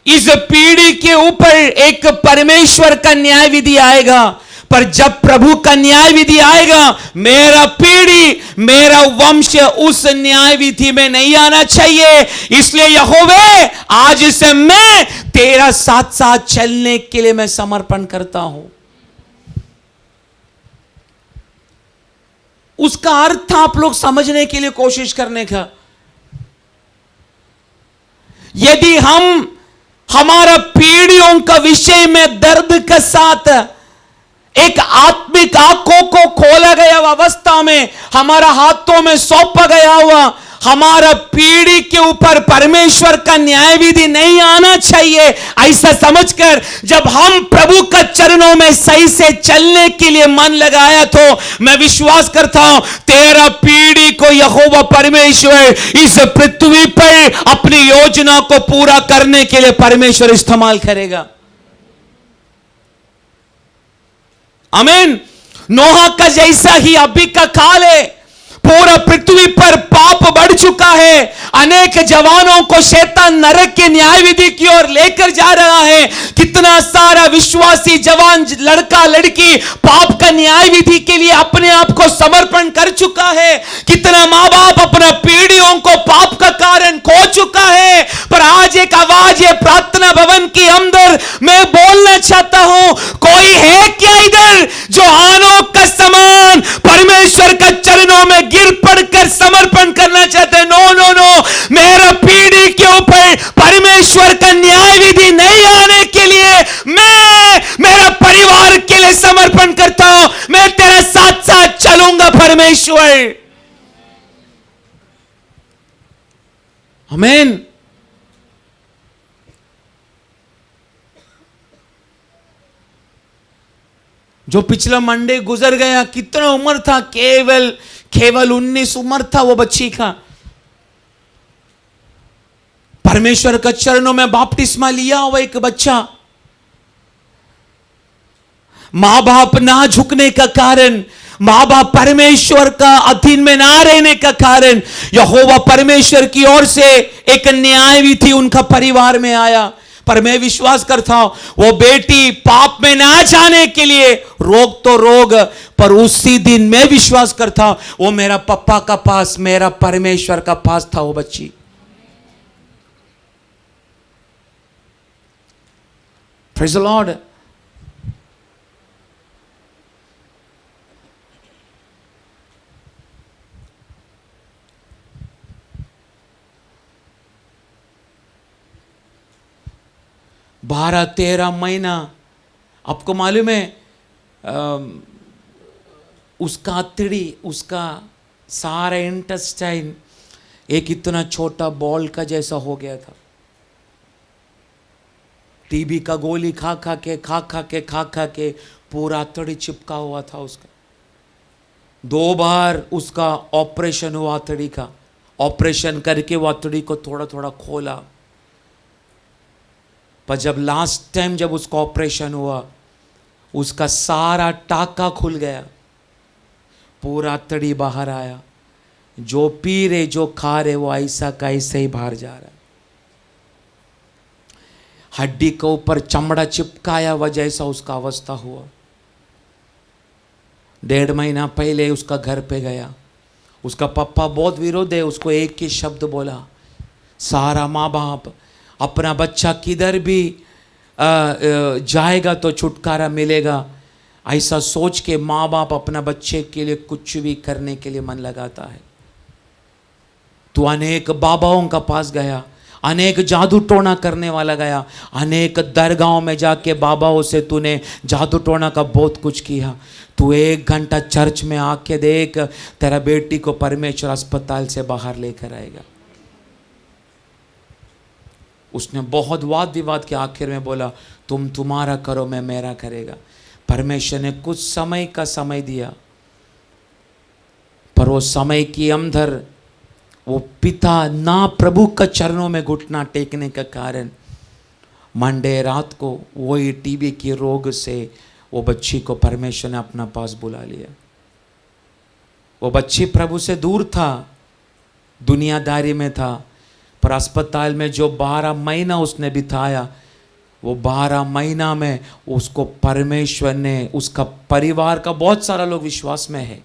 इस पीढ़ी के ऊपर एक परमेश्वर का न्याय विधि आएगा। पर जब प्रभु का न्याय विधि आएगा, मेरा पीढ़ी, मेरा वंश उस न्याय विधि में नहीं आना चाहिए। इसलिए यहोवे आज से मैं तेरा साथ साथ चलने के लिए मैं समर्पण करता हूं। उसका अर्थ आप लोग समझने के लिए कोशिश करने का, यदि हम हमारा पीढ़ियों का विषय में दर्द के साथ एक आत्मिक आंखों को खोला गया अवस्था में हमारा हाथों में सौंपा गया हुआ हमारा पीढ़ी के ऊपर परमेश्वर का न्याय विधि नहीं आना चाहिए, ऐसा समझकर जब हम प्रभु का चरणों में सही से चलने के लिए मन लगाया, तो मैं विश्वास करता हूं तेरा पीढ़ी को यहोवा परमेश्वर इस पृथ्वी पर अपनी योजना को पूरा करने के लिए परमेश्वर इस्तेमाल करेगा। आमीन। नोहा का जैसा ही अभी का काल है, पूरा पृथ्वी पर पाप बढ़ चुका है, अनेक जवानों को शैतान नरक के न्याय विधि की ओर लेकर जा रहा है। कितना सारा विश्वासी जवान लड़का लड़की पाप का न्याय विधि के लिए अपने आप को समर्पण कर चुका है। कितना माँ बाप अपना पीढ़ियों को पाप का कारण खो चुका है। पर आज एक आवाज है प्रार्थना भवन के अंदर मैं बोलना चाहता हूं, कोई है क्या इधर जो आनोक का समान परमेश्वर का चरणों में गिर पड़कर समर्पण करना चाहते हैं? नो नो नो, मेरा पीढ़ी के ऊपर परमेश्वर का न्याय विधि नहीं आने के लिए मैं मेरा परिवार के लिए समर्पण करता हूं। मैं तेरा साथ साथ चलूंगा परमेश्वर। आमीन। जो पिछला मंडे गुजर गया, कितना उम्र था, केवल 19 उम्र था वो बच्ची का। परमेश्वर का चरणों में बपतिस्मा लिया हुआ एक बच्चा, मां बाप ना झुकने का कारण, मां बाप परमेश्वर का अधीन में ना रहने का कारण यहोवा परमेश्वर की ओर से एक न्याय विधि उनका परिवार में आया। पर मैं विश्वास करता हूं वो बेटी पाप में ना जाने के लिए रोग तो रोग, पर उसी दिन मैं विश्वास करता हूं वो मेरा पप्पा का पास, मेरा परमेश्वर का पास था वो बच्ची। Praise the Lord. बारह 13 महीना, आपको मालूम है उसका अतड़ी, उसका सारा इंटेस्टाइन एक इतना छोटा बॉल का जैसा हो गया था। टीबी का गोली खा खा के पूरा अतड़ी चिपका हुआ था उसका। 2 बार उसका ऑपरेशन हुआ अतड़ी का। ऑपरेशन करके वो अतड़ी को थोड़ा थोड़ा खोला, पर जब लास्ट टाइम जब उसका ऑपरेशन हुआ उसका सारा टाका खुल गया, पूरा अतड़ी बाहर आया। जो पी रहे जो खा रहे वो ऐसा का ऐसे ही बाहर जा रहा है। हड्डी के ऊपर चमड़ा चिपकाया हुआ जैसा उसका अवस्था हुआ। 1.5 महीना पहले उसका घर पे गया, उसका पप्पा बहुत विरोध है, उसको एक ही शब्द बोला, सारा माँ बाप अपना बच्चा किधर भी जाएगा तो छुटकारा मिलेगा, ऐसा सोच के माँ बाप अपना बच्चे के लिए कुछ भी करने के लिए मन लगाता है। तू अनेक बाबाओं का पास गया, अनेक जादू टोना करने वाला गया, अनेक दरगाहों में जाके बाबाओं से तूने जादू टोना का बहुत कुछ किया। तू 1 घंटा चर्च में आके देख, तेरा बेटी को परमेश्वर अस्पताल से बाहर लेकर आएगा। उसने बहुत वाद विवाद के आखिर में बोला, तुम तुम्हारा करो मैं मेरा करेगा। परमेश्वर ने कुछ समय का समय दिया, पर वो समय के अंदर वो पिता ना प्रभु का चरणों में घुटना टेकने का कारण मंडे रात को वही टीबी के रोग से वो बच्ची को परमेश्वर ने अपना पास बुला लिया। वो बच्ची प्रभु से दूर था, दुनियादारी में था, पर अस्पताल में जो 12 महीना उसने बिताया, वो 12 महीना में उसको परमेश्वर ने, उसका परिवार का बहुत सारा लोग विश्वास में है,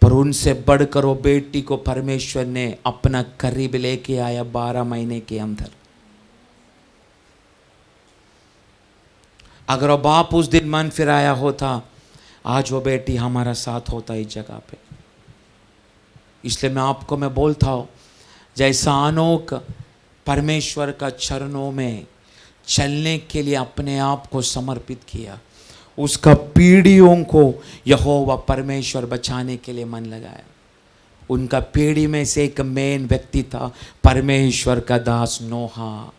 पर उनसे बढ़कर वो बेटी को परमेश्वर ने अपना करीब लेके आया 12 महीने के अंदर। अगर वो बाप उस दिन मन फिराया होता, आज वो बेटी हमारा साथ होता इस जगह पे। इसलिए मैं बोलता हूँ, जैसा अनोख परमेश्वर का चरणों में चलने के लिए अपने आप को समर्पित किया, उसका पीढ़ियों को यहोवा परमेश्वर बचाने के लिए मन लगाया। उनका पीढ़ी में से एक मेन व्यक्ति था परमेश्वर का दास नोहा।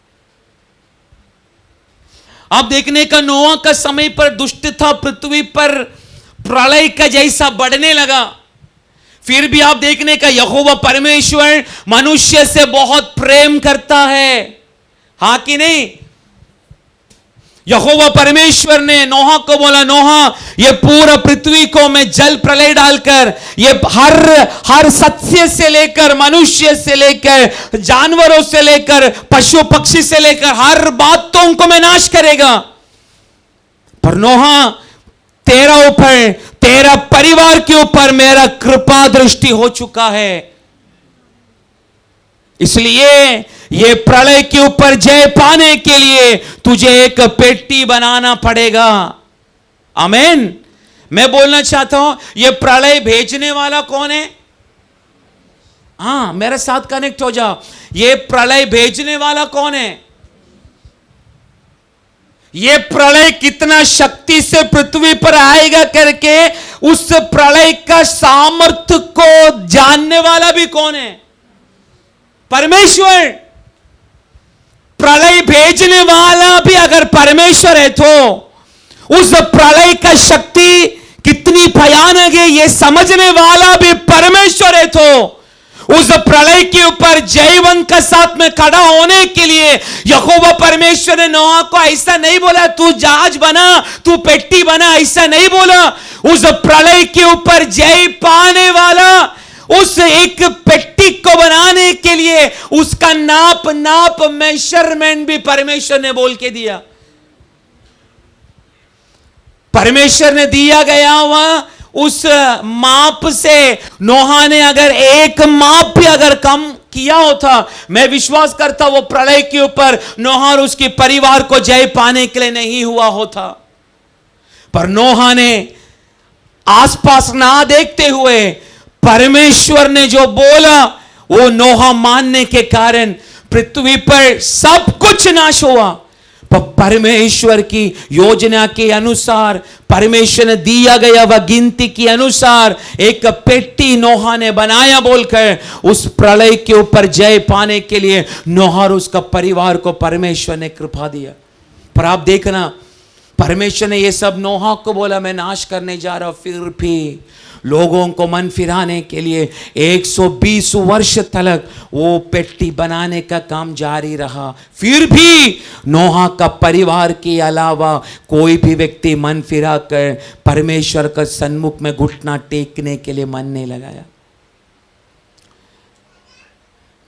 अब देखने का नोहा का समय पर दुष्ट था, पृथ्वी पर प्रलय का जैसा बढ़ने लगा, फिर भी आप देखने का यहोवा परमेश्वर मनुष्य से बहुत प्रेम करता है, हाँ कि नहीं। यहोवा परमेश्वर ने नोहा को बोला, नोहा ये पूरा पृथ्वी को मैं जल प्रलय डालकर, ये हर सत्य से लेकर, मनुष्य से लेकर, जानवरों से लेकर, पशु पक्षी से लेकर हर बातों को मैं नाश करेगा। पर नोहा तेरा ऊपर, तेरा परिवार के ऊपर मेरा कृपा दृष्टि हो चुका है, इसलिए ये प्रलय के ऊपर जय पाने के लिए तुझे एक पेटी बनाना पड़ेगा। आमीन। मैं बोलना चाहता हूं, ये प्रलय भेजने वाला कौन है? हाँ, मेरे साथ कनेक्ट हो जाओ। ये प्रलय भेजने वाला कौन है? ये प्रलय कितना शक्ति से पृथ्वी पर आएगा करके उस प्रलय का सामर्थ्य को जानने वाला भी कौन है? परमेश्वर। प्रलय भेजने वाला भी अगर परमेश्वर है तो उस प्रलय का शक्ति कितनी भयानक है ये समझने वाला भी परमेश्वर है तो उस प्रलय के ऊपर जयवंत का साथ में खड़ा होने के लिए यहोवा परमेश्वर ने नोहा को ऐसा नहीं बोला तू जहाज बना, तू पेटी बना, ऐसा नहीं बोला। उस प्रलय के ऊपर जय पाने वाला उस एक पेटी को बनाने के लिए उसका नाप मेजरमेंट भी परमेश्वर ने बोल के दिया। परमेश्वर ने दिया गया हुआ उस माप से नोहा ने अगर एक माप भी अगर कम किया होता, मैं विश्वास करता वो प्रलय के ऊपर नोहा और उसके परिवार को जय पाने के लिए नहीं हुआ होता। पर नोहा ने आसपास ना देखते हुए परमेश्वर ने जो बोला वो नोहा मानने के कारण पृथ्वी पर सब कुछ नाश हुआ। पर परमेश्वर की योजना के अनुसार, परमेश्वर ने दिया गया वह गिनती के अनुसार एक पेटी नोहा ने बनाया बोलकर उस प्रलय के ऊपर जय पाने के लिए नोहा और उसका परिवार को परमेश्वर ने कृपा दिया। पर आप देखना, परमेश्वर ने ये सब नोहा को बोला मैं नाश करने जा रहा हूं, फिर भी लोगों को मन फिराने के लिए 120 वर्ष तक वो पेटी बनाने का काम जारी रहा। फिर भी नोहा का परिवार के अलावा कोई भी व्यक्ति मन फिरा कर परमेश्वर का सन्मुख में घुटना टेकने के लिए मन नहीं लगाया।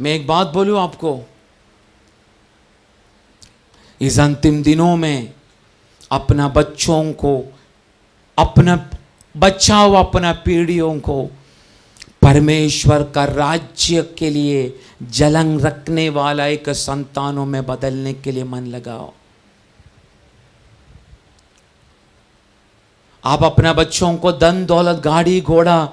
मैं एक बात बोलूं आपको, इस अंतिम दिनों में अपना बच्चों को, अपना बचाओ, अपना पीढ़ियों को परमेश्वर का राज्य के लिए जलन रखने वाला एक संतानों में बदलने के लिए मन लगाओ। आप अपना बच्चों को धन दौलत गाड़ी घोड़ा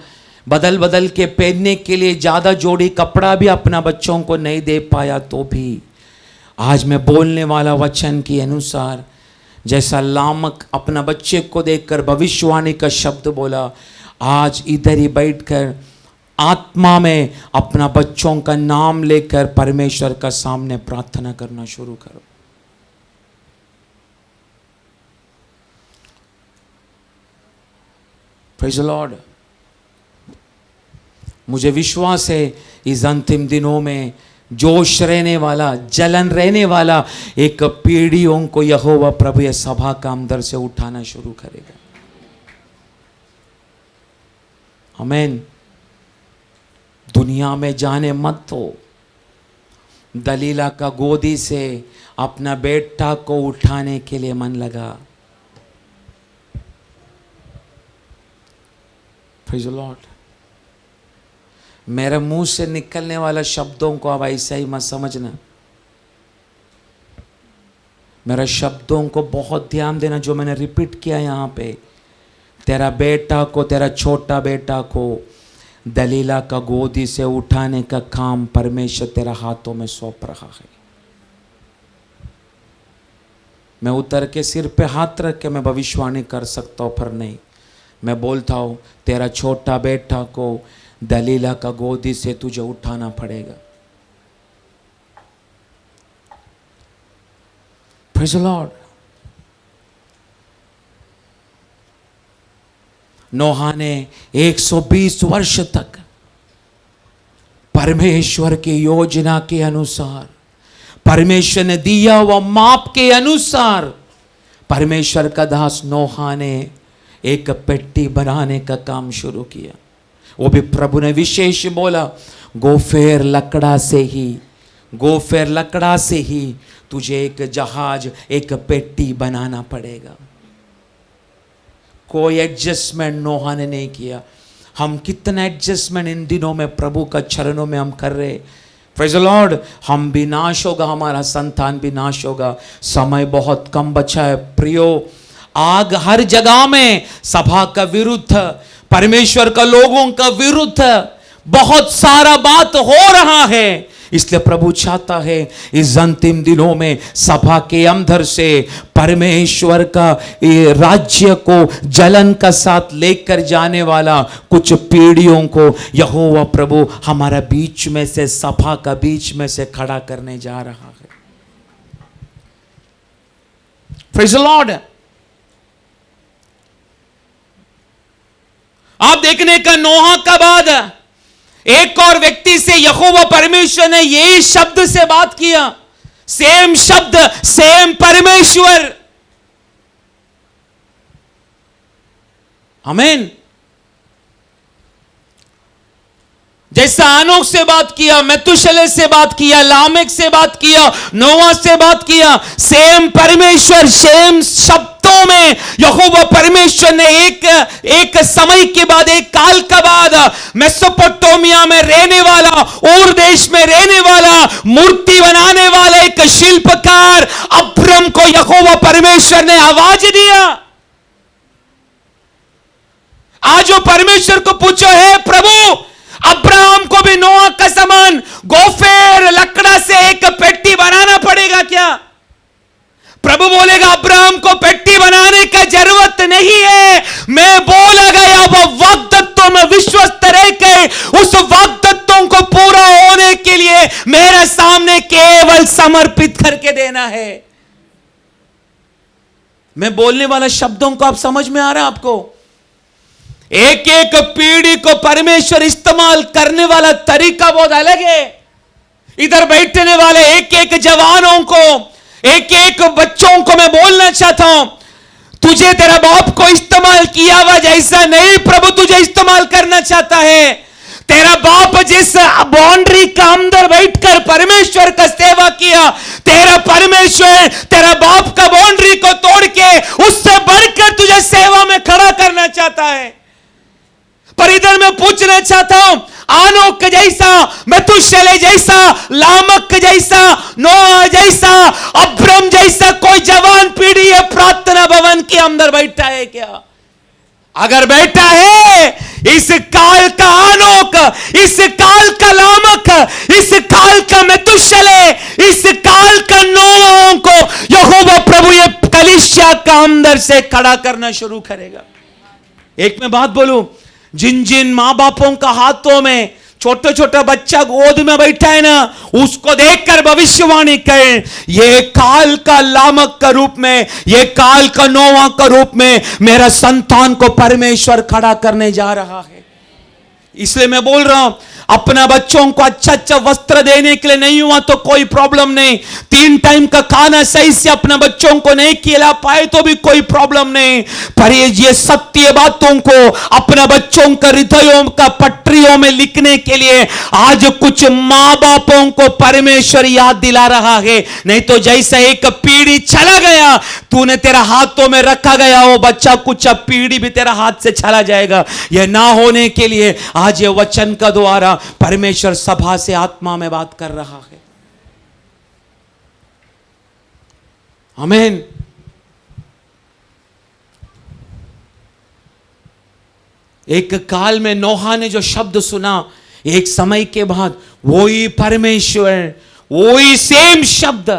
बदल बदल के पहनने के लिए ज्यादा जोड़ी कपड़ा भी अपना बच्चों को नहीं दे पाया, तो भी आज मैं बोलने वाला वचन के अनुसार जैसा लामक अपना बच्चे को देखकर भविष्यवाणी का शब्द बोला, आज इधर ही बैठकर आत्मा में अपना बच्चों का नाम लेकर परमेश्वर का सामने प्रार्थना करना शुरू करो। Praise the Lord. मुझे विश्वास है इस अंतिम दिनों में जोश रहने वाला, जलन रहने वाला एक पीढ़ियों को यहोवा प्रभु ये सभा का अंदर से उठाना शुरू करेगा। आमीन। दुनिया में जाने मत तो दलीला का गोदी से अपना बेटा को उठाने के लिए मन लगा। Praise the Lord. मेरे मुंह से निकलने वाला शब्दों को अब ऐसा ही मत समझना। मेरा शब्दों को बहुत ध्यान देना जो मैंने रिपीट किया यहाँ पे। तेरा बेटा को, तेरा छोटा बेटा को दलीला का गोदी से उठाने का काम परमेश्वर तेरा हाथों में सौंप रहा है। मैं उतर के सिर पे हाथ रख के मैं भविष्यवाणी कर सकता हूँ, पर नहीं, मैं बोलता हूँ तेरा छोटा बेटा को दलीला का गोदी से तुझे उठाना पड़ेगा। Praise the Lord. नोहा ने 120 वर्ष तक परमेश्वर की योजना के अनुसार, परमेश्वर ने दिया हुआ माप के अनुसार, परमेश्वर का दास नोहा ने एक पेट्टी बनाने का काम शुरू किया। वो भी प्रभु ने विशेष बोला, गोफेर लकड़ा से ही, गोफेर लकड़ा से ही तुझे एक जहाज, एक पेट्टी बनाना पड़ेगा। कोई एडजस्टमेंट नोहा ने नहीं किया। हम कितना एडजस्टमेंट इन दिनों में प्रभु का चरणों में हम कर रहे। Praise the Lord. हम भी नाश होगा, हमारा संतान भी नाश होगा। समय बहुत कम बचा है प्रियो। आग हर जगह में, सभा का विरुद्ध, परमेश्वर का लोगों का विरुद्ध बहुत सारा बात हो रहा है। इसलिए प्रभु चाहता है इस अंतिम दिनों में सभा के अंदर से परमेश्वर का ये राज्य को जलन का साथ लेकर जाने वाला कुछ पीढ़ियों को यहोवा प्रभु हमारा बीच में से, सभा का बीच में से खड़ा करने जा रहा है। Praise the Lord. आप देखने का नोहा का बाद एक और व्यक्ति से यहोवा परमेश्वर ने यही शब्द से बात किया। सेम शब्द, सेम परमेश्वर। आमीन। जैसा आनोक से बात किया, मेतुशेलह से बात किया, लामेक से बात किया, नोआ से बात किया, सेम परमेश्वर, सेम शब्दों में यहोवा परमेश्वर ने एक समय के बाद, एक काल का बाद, मेसोपोटामिया में रहने वाला, ऊर देश में रहने वाला, मूर्ति बनाने वाला एक शिल्पकार अब्राम को यहोवा परमेश्वर ने आवाज दिया। आज वो परमेश्वर को पूछो, है प्रभु, अब्राहम को भी नोआ का समान गोफेर लकड़ा से एक पेट्टी बनाना पड़ेगा क्या? प्रभु बोलेगा अब्राहम को पेट्टी बनाने का जरूरत नहीं है। मैं बोला गया वो वाग्दत्तों में विश्वस्त रह के उस वाग्दत्तों को पूरा होने के लिए मेरे सामने केवल समर्पित करके देना है। मैं बोलने वाला शब्दों को आप समझ में आ रहा है आपको? एक एक पीढ़ी को परमेश्वर इस्तेमाल करने वाला तरीका बहुत अलग है। इधर बैठने वाले एक एक जवानों को, एक एक बच्चों को मैं बोलना चाहता हूं, तुझे तेरा बाप को इस्तेमाल किया हुआ जैसा नहीं प्रभु तुझे इस्तेमाल करना चाहता है। तेरा बाप जिस बाउंड्री का अंदर बैठकर परमेश्वर का सेवा किया, तेरा परमेश्वर तेरा बाप का बाउंड्री को तोड़ के उससे बढ़कर तुझे सेवा में खड़ा करना चाहता है। पर इधर मैं पूछना चाहता हूं, आनोक जैसा, मेतुशेलह जैसा, लामक जैसा, नोआ जैसा, अब्राम जैसा कोई जवान पीढ़ी है प्रार्थना भवन के अंदर बैठा है क्या? अगर बैठा है, इस काल का आनोक, इस काल का लामक, इस काल का मेतुशेलह, इस काल का नोआ को यहोवा प्रभु ये कलीसिया का अंदर से खड़ा करना शुरू करेगा। एक मैं बात बोलूं, जिन जिन मां बापों का हाथों में छोटा छोटा बच्चा गोद में बैठा है ना, उसको देखकर भविष्यवाणी करें, ये काल का लामक का रूप में, ये काल का नोआ का रूप में मेरा संतान को परमेश्वर खड़ा करने जा रहा है। इसलिए मैं बोल रहा हूं, अपना बच्चों को अच्छा अच्छा वस्त्र देने के लिए नहीं हुआ तो कोई प्रॉब्लम नहीं, 3 टाइम का खाना सही से अपने बच्चों को नहीं खिला पाए तो भी कोई प्रॉब्लम नहीं, पर ये सत्य बातों को अपने बच्चों का हृदयों का पटरियों में लिखने के लिए आज कुछ मां बापों को परमेश्वर याद दिला रहा है। नहीं तो जैसा एक पीढ़ी चला गया, तूने तेरा हाथों में रखा गया वो बच्चा कुछ पीढ़ी भी तेरा हाथ से चला जाएगा। यह ना होने के लिए आज ये वचन का द्वारा परमेश्वर सभा से आत्मा में बात कर रहा है। आमीन। एक काल में नोहा ने जो शब्द सुना, एक समय के बाद वही परमेश्वर वही सेम शब्द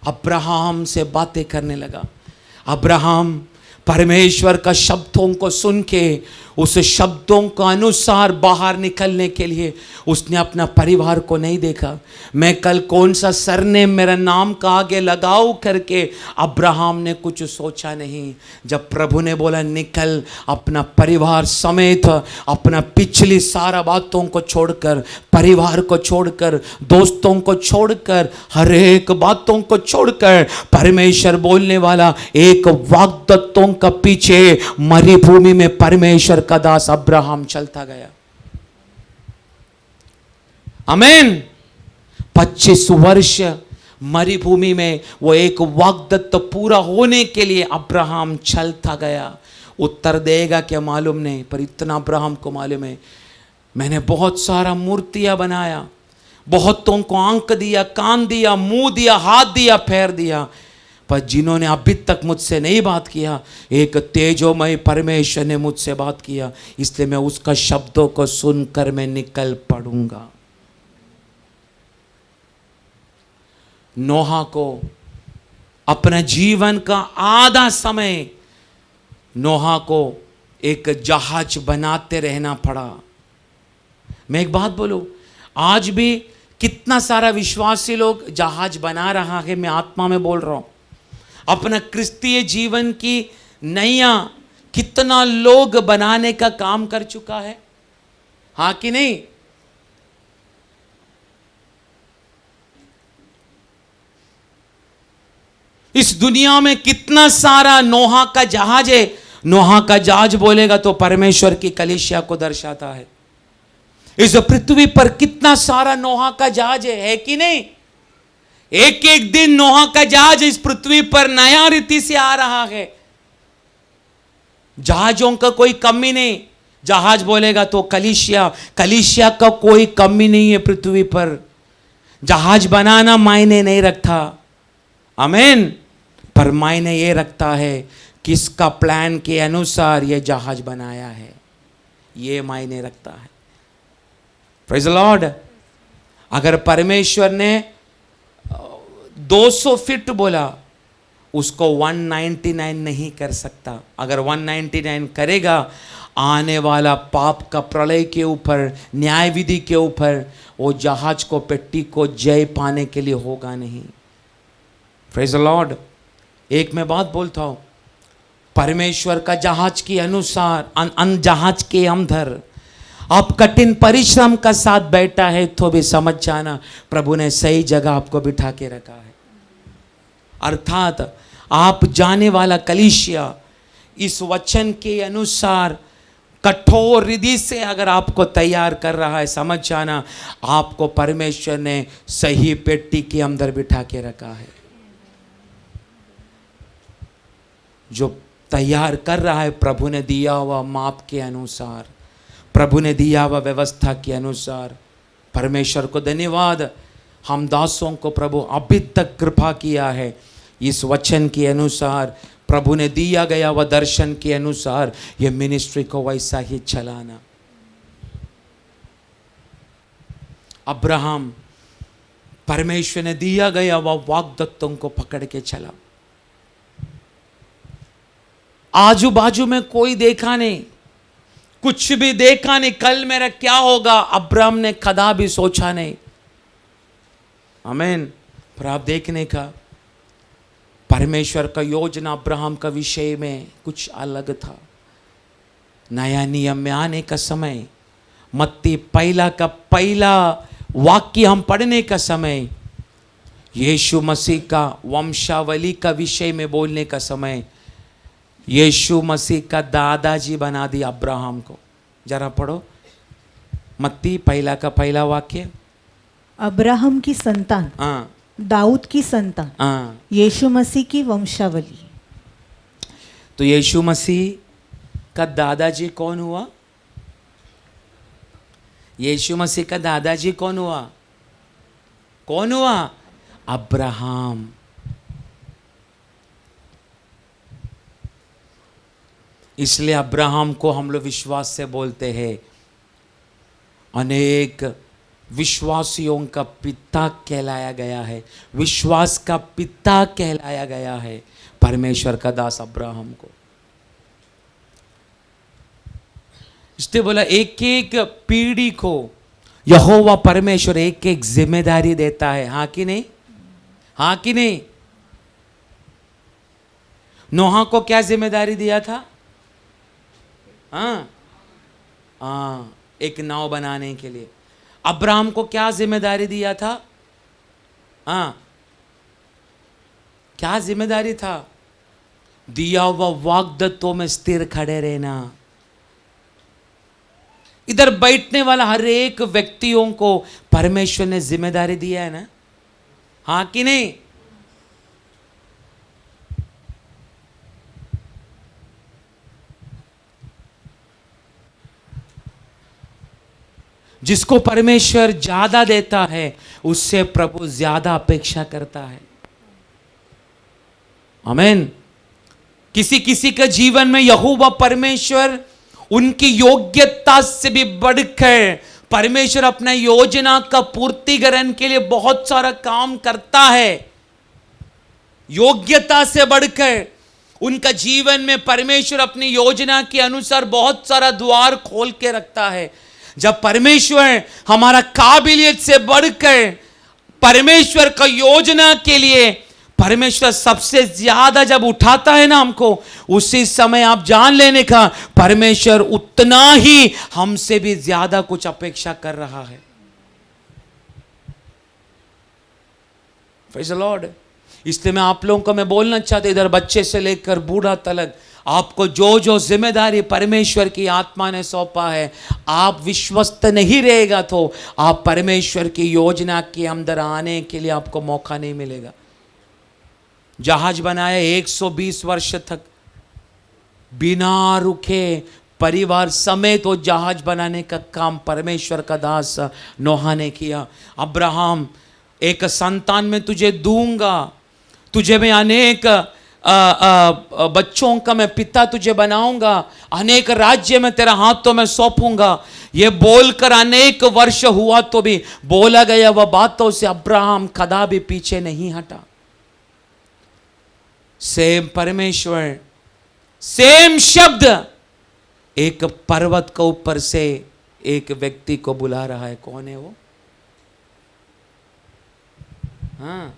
अब्राहम से बातें करने लगा। अब्राहम परमेश्वर का शब्दों को सुन के उस शब्दों के अनुसार बाहर निकलने के लिए उसने अपना परिवार को नहीं देखा। मैं कल कौन सा सरनेम मेरा नाम का आगे लगाऊं करके अब्राहम ने कुछ सोचा नहीं। जब प्रभु ने बोला निकल, अपना परिवार समेत अपना पिछली सारा बातों को छोड़कर, परिवार को छोड़कर, दोस्तों को छोड़कर, हर एक बातों को छोड़कर परमेश्वर बोलने वाला एक वाग्दत्तों का पीछे मरुभूमि में परमेश्वर का दास अब्राहम चलता गया। आमीन। 25 वर्ष मरुभूमि में वो एक वाग्दत्त पूरा होने के लिए अब्राहम चलता गया। उत्तर देगा क्या मालूम नहीं, पर इतना अब्राहम को मालूम है, मैंने बहुत सारा मूर्तियां बनाया, बहुतों को आंख दिया, कान दिया, मुंह दिया, हाथ दिया, पैर दिया, पर जिन्होंने अभी तक मुझसे नहीं बात किया, एक तेजोमय परमेश्वर ने मुझसे बात किया, इसलिए मैं उसका शब्दों को सुनकर मैं निकल पड़ूंगा। नोहा को अपना जीवन का आधा समय नोहा को एक जहाज बनाते रहना पड़ा। मैं एक बात बोलूं, आज भी कितना सारा विश्वासी लोग जहाज बना रहा है, मैं आत्मा में बोल रहा हूं। अपना क्रिस्तीय जीवन की नैया कितना लोग बनाने का काम कर चुका है, हाँ कि नहीं? इस दुनिया में कितना सारा नोहा का जहाज है। नोहा का जहाज बोलेगा तो परमेश्वर की कलीसिया को दर्शाता है। इस पृथ्वी पर कितना सारा नोहा का जहाज है कि नहीं? एक एक दिन नोहा का जहाज इस पृथ्वी पर नया रीति से आ रहा है। जहाजों का कोई कमी नहीं। जहाज बोलेगा तो कलीसिया, कलीसिया का कोई कमी नहीं है पृथ्वी पर। जहाज बनाना मायने नहीं रखता, आमीन, पर मायने ये रखता है किसका प्लान के अनुसार यह जहाज बनाया है, ये मायने रखता है। Praise the Lord. अगर परमेश्वर ने 200 फीट बोला, उसको 199 नहीं कर सकता। अगर 199 करेगा, आने वाला पाप का प्रलय के ऊपर, न्याय विधि के ऊपर वो जहाज को, पेट्टी को जय पाने के लिए होगा नहीं। Praise the Lord. एक मैं बात बोलता हूं, परमेश्वर का जहाज के अनुसार जहाज के अंदर आप कठिन परिश्रम का साथ बैठा है तो भी समझ जाना प्रभु ने सही जगह आपको बिठा के रखा है। अर्थात आप जाने वाला कलीसिया इस वचन के अनुसार कठोर विधि से अगर आपको तैयार कर रहा है, समझ जाना आपको परमेश्वर ने सही पेट्टी के अंदर बिठा के रखा है। जो तैयार कर रहा है प्रभु ने दिया हुआ माप के अनुसार, प्रभु ने दिया हुआ व्यवस्था के अनुसार। परमेश्वर को धन्यवाद, हम दासों को प्रभु अभी तक कृपा किया है इस वचन के अनुसार, प्रभु ने दिया गया वह दर्शन के अनुसार यह मिनिस्ट्री को वैसा ही चलाना। अब्राहम परमेश्वर ने दिया गया वह वाग्दत्तों को पकड़ के चला। आजू बाजू में कोई देखा नहीं, कुछ भी देखा नहीं, कल मेरा क्या होगा अब्राहम ने कदा भी सोचा नहीं। आमीन। पर आप देखने का परमेश्वर का योजना अब्राहम का विषय में कुछ अलग था। नया नियम में आने का समय मत्ती पहला का पहला वाक्य हम पढ़ने का समय यीशु मसीह का वंशावली का विषय में बोलने का समय यीशु मसीह का दादाजी बना दिया अब्राहम को। जरा पढ़ो मत्ती पहला का पहला वाक्य। अब्राहम की संतान, हाँ दाऊद की संतान, हाँ। यीशु मसीह की वंशावली। तो यीशु मसीह का दादाजी कौन हुआ? यीशु मसीह का दादाजी कौन हुआ? कौन हुआ? अब्राहम। इसलिए अब्राहम को हम लोग विश्वास से बोलते हैं। अनेक विश्वासियों का पिता कहलाया गया है, विश्वास का पिता कहलाया गया है परमेश्वर का दास अब्राहम को। इसलिए बोला एक एक पीढ़ी को यहोवा परमेश्वर एक एक जिम्मेदारी देता है। हाँ कि नहीं? हाँ कि नहीं? नोहा को क्या जिम्मेदारी दिया था? हाँ हाँ, एक नाव बनाने के लिए। अब्राहम को क्या जिम्मेदारी दिया था? हाँ, क्या जिम्मेदारी था? दिया हुआ वाग्दत्तों में स्थिर खड़े रहना। इधर बैठने वाला हर एक व्यक्तियों को परमेश्वर ने जिम्मेदारी दिया है ना? हाँ कि नहीं? जिसको परमेश्वर ज्यादा देता है उससे प्रभु ज्यादा अपेक्षा करता है। आमीन। किसी किसी के जीवन में यहोवा परमेश्वर उनकी योग्यता से भी बढ़कर परमेश्वर अपना योजना का पूर्तिकरण के लिए बहुत सारा काम करता है। योग्यता से बढ़कर उनका जीवन में परमेश्वर अपनी योजना के अनुसार बहुत सारा द्वार खोल के रखता है। जब परमेश्वर हमारा काबिलियत से बढ़कर परमेश्वर का योजना के लिए परमेश्वर सबसे ज्यादा जब उठाता है ना हमको, उसी समय आप जान लेने का परमेश्वर उतना ही हमसे भी ज्यादा कुछ अपेक्षा कर रहा है। Praise the Lord. इसलिए मैं आप लोगों को मैं बोलना चाहता, इधर बच्चे से लेकर बूढ़ा तक आपको जो जो जिम्मेदारी परमेश्वर की आत्मा ने सौंपा है, आप विश्वस्त नहीं रहेगा तो आप परमेश्वर की योजना के अंदर आने के लिए आपको मौका नहीं मिलेगा। जहाज बनाया 120 वर्ष तक बिना रुके परिवार समेत वो जहाज बनाने का काम परमेश्वर का दास नोहा ने किया। अब्राहम, एक संतान में तुझे दूंगा, तुझे मैं अनेक बच्चों का मैं पिता तुझे बनाऊंगा, अनेक राज्य में तेरा हाथों में सौंपूंगा। ये बोलकर अनेक वर्ष हुआ तो भी बोला गया वह बातों से अब्राहम कदा भी पीछे नहीं हटा। सेम परमेश्वर, सेम शब्द एक पर्वत के ऊपर से एक व्यक्ति को बुला रहा है। कौन है वो? हाँ,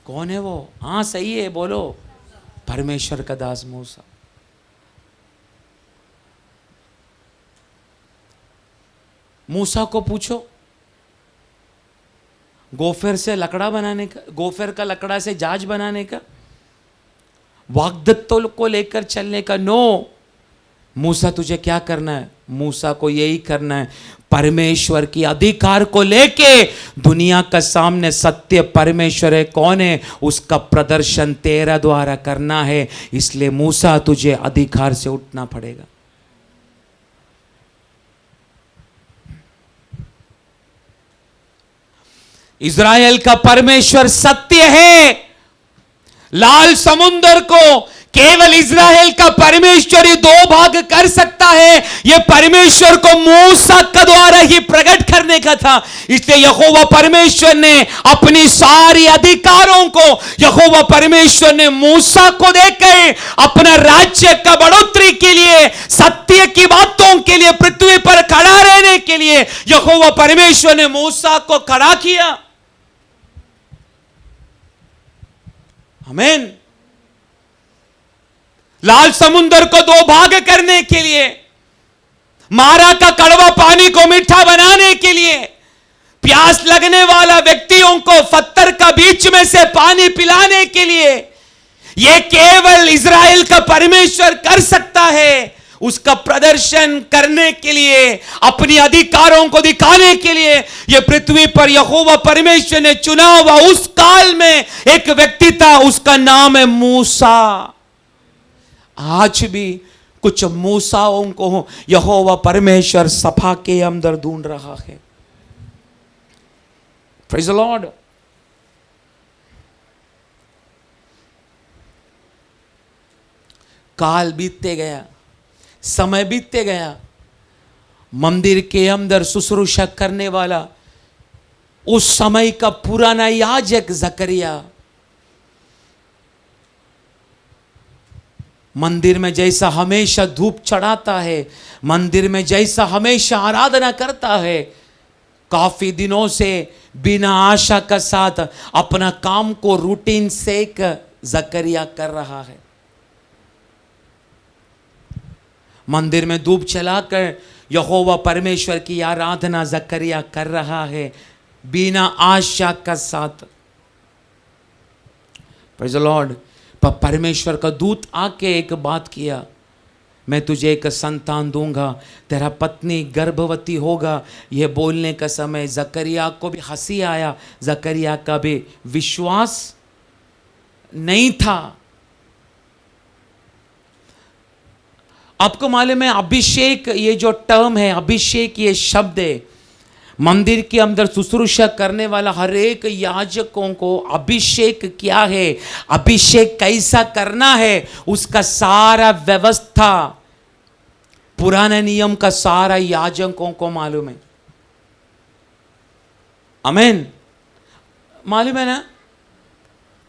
कौन है वो? हाँ सही है, बोलो। परमेश्वर का दास मूसा। मूसा को पूछो गोफेर से लकड़ा बनाने का, गोफेर का लकड़ा से जहाज बनाने का, वाग्दत्तों को लेकर चलने का। नो, मूसा तुझे क्या करना है? मूसा को यही करना है, परमेश्वर की अधिकार को लेके दुनिया का सामने सत्य परमेश्वर है कौन है उसका प्रदर्शन तेरा द्वारा करना है। इसलिए मूसा तुझे अधिकार से उठना पड़ेगा। इज़राइल का परमेश्वर सत्य है। लाल समुंदर को केवल इज़राइल का परमेश्वर ही दो भाग कर सकता है। यह परमेश्वर को मूसा के द्वारा ही प्रकट करने का था। इसलिए यहोवा परमेश्वर ने अपनी सारी अधिकारों को यहोवा परमेश्वर ने मूसा को देकर अपना राज्य का बढ़ोतरी के लिए, सत्य की बातों के लिए, पृथ्वी पर खड़ा रहने के लिए यहोवा परमेश्वर ने मूसा को खड़ा किया। आमीन। लाल समुंदर को दो भाग करने के लिए मारा का कड़वा पानी को मीठा बनाने के लिए, प्यास लगने वाला व्यक्तियों को पत्थर का बीच में से पानी पिलाने के लिए, यह केवल इज़राइल का परमेश्वर कर सकता है। उसका प्रदर्शन करने के लिए, अपनी अधिकारों को दिखाने के लिए यह पृथ्वी पर यहोवा परमेश्वर ने चुना हुआ उस काल में एक व्यक्ति था, उसका नाम है मूसा। आज भी कुछ मूसाओं को यहोवा परमेश्वर सभा के अंदर ढूंढ रहा है। Praise the Lord. काल बीतते गया, समय बीतते गया, मंदिर के अंदर शुश्रूषा करने वाला उस समय का पुराना याजक जकरिया मंदिर में जैसा हमेशा धूप चढ़ाता है, मंदिर में जैसा हमेशा आराधना करता है, काफी दिनों से बिना आशा का साथ अपना काम को रूटीन से जकरिया कर रहा है। मंदिर में धूप जलाकर यहोवा परमेश्वर की आराधना जकरिया कर रहा है बिना आशा का साथ। Praise the Lord. पर परमेश्वर का दूत आके एक बात किया, मैं तुझे एक संतान दूंगा, तेरा पत्नी गर्भवती होगा। यह बोलने का समय जकरिया को भी हंसी आया, जकरिया का भी विश्वास नहीं था। आपको मालूम है अभिषेक, ये जो टर्म है अभिषेक, ये शब्द है, मंदिर के अंदर शुश्रूषा करने वाला हर एक याजकों को अभिषेक क्या है, अभिषेक कैसा करना है, उसका सारा व्यवस्था पुराने नियम का सारा याजकों को मालूम है। आमीन। मालूम है ना,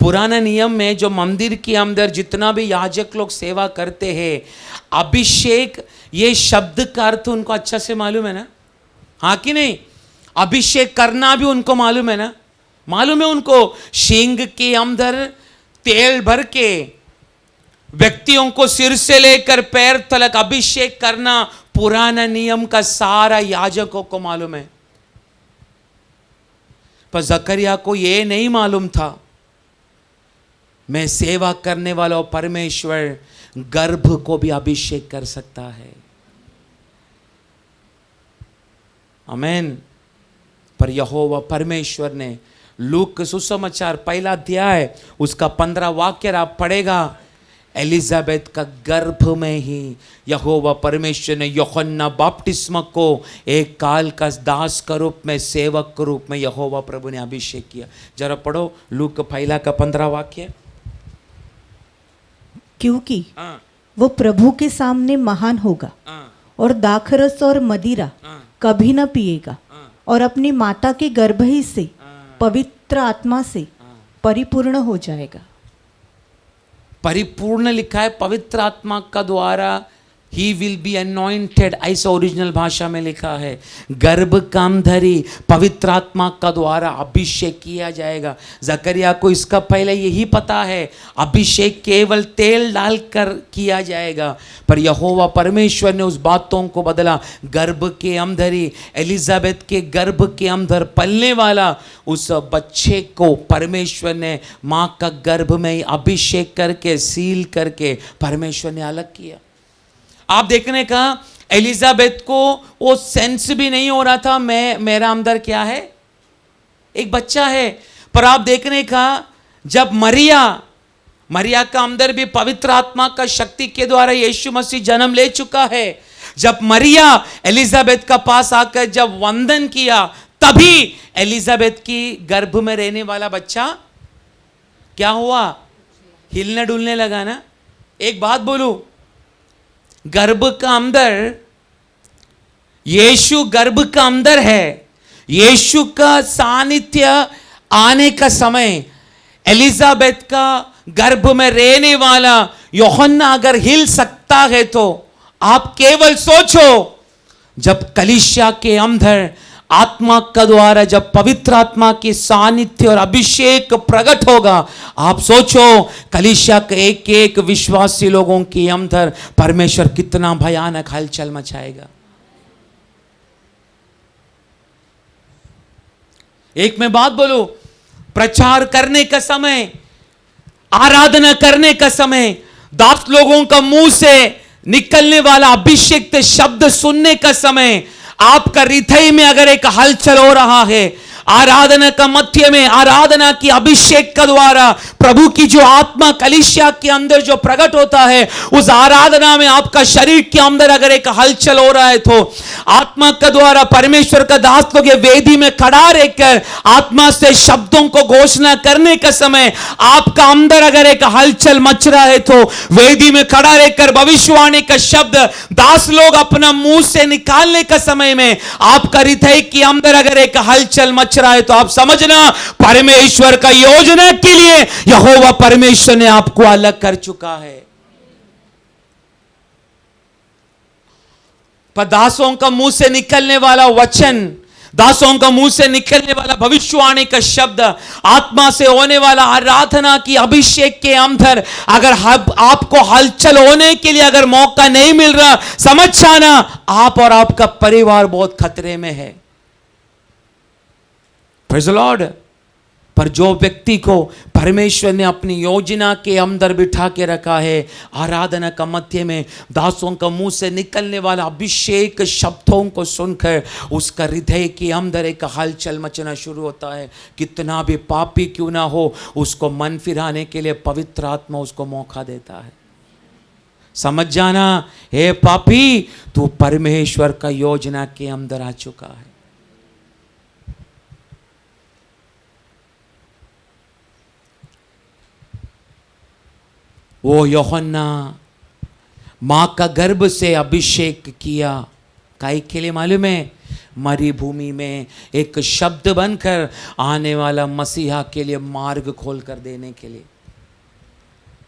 पुराना नियम में जो मंदिर के अंदर जितना भी याजक लोग सेवा करते हैं, अभिषेक ये शब्द का अर्थ उनको अच्छा से मालूम है ना, हाँ कि नहीं? अभिषेक करना भी उनको मालूम है ना, मालूम है उनको। शींग के अंदर तेल भर के व्यक्तियों को सिर से लेकर पैर तक अभिषेक करना पुराना नियम का सारा याजकों को मालूम है। पर जकरिया को यह नहीं मालूम था, मैं सेवा करने वाला परमेश्वर गर्भ को भी अभिषेक कर सकता है। आमीन। पर यहोवा परमेश्वर ने लूक सुसमाचार पहला अध्याय उसका 15 वाक्य आप पढ़ेगा, एलिजाबेथ का गर्भ में ही यहोवा परमेश्वर ने यूहन्ना बपतिस्मा को एक काल का दास का रूप में, सेवक के रूप में यहोवा प्रभु ने अभिषेक किया। जरा पढ़ो लूक पहला का 15 वाक्य। क्योंकि वो प्रभु के सामने महान होगा और दाखरस और मदिरा कभी न पिएगा और अपनी माता के गर्भ ही से पवित्र आत्मा से परिपूर्ण हो जाएगा। परिपूर्ण लिखा है, पवित्र आत्मा का द्वारा ही विल बी अनॉइंटेड, ऐसा ओरिजिनल भाषा में लिखा है। गर्भ कामधरी पवित्र आत्मा का द्वारा अभिषेक किया जाएगा। जकरिया को इसका पहले यही पता है, अभिषेक केवल तेल डालकर किया जाएगा। पर यहोवा परमेश्वर ने उस बातों को बदला। गर्भ के अंदर, एलिजाबेथ के गर्भ के अंदर पलने वाला उस बच्चे को परमेश्वर ने माँ का गर्भ में ही अभिषेक करके, सील करके परमेश्वर ने अलग किया। आप देखने का एलिजाबेथ को वो सेंस भी नहीं हो रहा था, मेरा अंदर क्या है, एक बच्चा है। पर आप देखने का जब मरिया का अंदर भी पवित्र आत्मा का शक्ति के द्वारा यीशु मसीह जन्म ले चुका है। जब मरिया एलिजाबेथ का पास आकर जब वंदन किया, तभी एलिजाबेथ की गर्भ में रहने वाला बच्चा क्या हुआ, हिलने डुलने लगा ना। एक बात बोलूं, गर्भ का अंदर, यीशु गर्भ का अंदर है, यीशु का सानिध्य आने का समय एलिजाबेथ का गर्भ में रहने वाला यूहन्ना अगर हिल सकता है, तो आप केवल सोचो जब कलीसिया के अंदर आत्मा का द्वारा जब पवित्र आत्मा की सानिध्य और अभिषेक प्रकट होगा, आप सोचो कलीसिया के एक एक विश्वासी लोगों के अंदर परमेश्वर कितना भयानक हलचल मचाएगा। एक मैं बात बोलूं, प्रचार करने का समय, आराधना करने का समय, दास लोगों का मुंह से निकलने वाला अभिषेक शब्द सुनने का समय, आपका हृदय में अगर एक हलचल हो रहा है, आराधना का मध्य में आराधना की अभिषेक का द्वारा प्रभु की जो आत्मा कलीसिया के अंदर जो प्रकट होता है, उस आराधना में आपका शरीर के अंदर अगर एक हलचल हो रहा है, तो आत्मा का द्वारा परमेश्वर का दास लोग वेदी में खड़ा रहकर आत्मा से शब्दों को घोषणा करने का समय आपका अंदर अगर एक हलचल मच रहा है, तो वेदी में खड़ा रहकर भविष्यवाणी का शब्द दास लोग अपना मुंह से निकालने का समय में आपका हृदय के अंदर अगर एक हलचल मच रहा है, तो आप समझना परमेश्वर का योजना के लिए यहोवा परमेश्वर ने आपको अलग कर चुका है। पर दासों का मुंह से निकलने वाला वचन, दासों का मुंह से निकलने वाला भविष्यवाणी का शब्द, आत्मा से होने वाला आराधना की अभिषेक के अंदर अगर आपको हलचल होने के लिए अगर मौका नहीं मिल रहा, समझ जाना आप और आपका परिवार बहुत खतरे में है। Praise the Lord. पर जो व्यक्ति को परमेश्वर ने अपनी योजना के अंदर बिठा के रखा है, आराधना का मध्य में दासों का मुंह से निकलने वाला अभिषेक शब्दों को सुनकर उसका हृदय के अंदर एक हलचल मचना शुरू होता है। कितना भी पापी क्यों ना हो, उसको मन फिराने के लिए पवित्र आत्मा उसको मौका देता है। समझ जाना, हे पापी, तू परमेश्वर का योजना के अंदर आ चुका है। वो यूहन्ना मां का गर्भ से अभिषेक किया, काहे के लिए मालूम है? मरुभूमि में एक शब्द बनकर आने वाला मसीहा के लिए मार्ग खोल कर देने के लिए।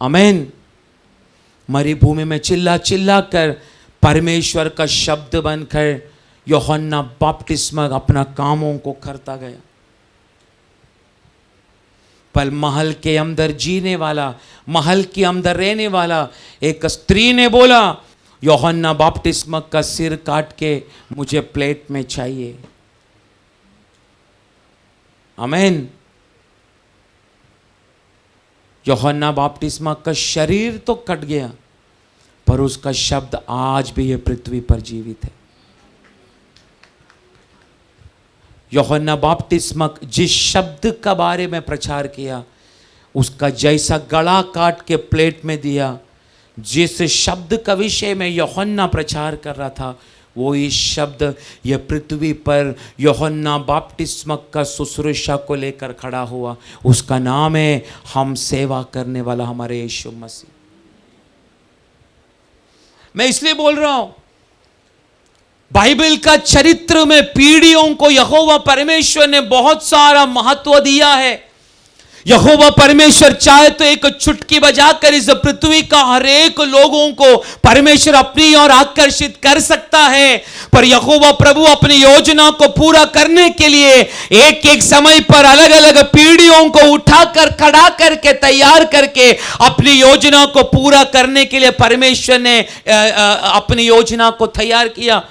आमीन। मरुभूमि में चिल्ला चिल्ला कर परमेश्वर का शब्द बनकर यूहन्ना बपतिस्मा अपना कामों को करता गया। पर महल के अंदर जीने वाला, महल के अंदर रहने वाला एक स्त्री ने बोला, यूहन्ना बपतिस्मा का सिर काट के मुझे प्लेट में चाहिए। आमीन। यूहन्ना बपतिस्मा का शरीर तो कट गया, पर उसका शब्द आज भी ये पृथ्वी पर जीवित है। यूहन्ना बपतिस्मा जिस शब्द का बारे में प्रचार किया, उसका जैसा गला काट के प्लेट में दिया, जिस शब्द का विषय में यूहन्ना प्रचार कर रहा था, वो इस शब्द ये पृथ्वी पर यूहन्ना बपतिस्मा का शुश्रूषा को लेकर खड़ा हुआ। उसका नाम है हम सेवा करने वाला हमारे यीशु मसीह। मैं इसलिए बोल रहा हूं, बाइबल का चरित्र में पीढ़ियों को यहोवा परमेश्वर ने बहुत सारा महत्व दिया है। यहोवा परमेश्वर चाहे तो एक चुटकी बजाकर इस पृथ्वी का हर एक लोगों को परमेश्वर अपनी ओर आकर्षित कर सकता है, पर यहोवा प्रभु अपनी योजना को पूरा करने के लिए एक एक समय पर अलग अलग पीढ़ियों को उठाकर खड़ा करके तैयार करके अपनी योजना को पूरा करने के लिए परमेश्वर ने अपनी योजना को तैयार किया।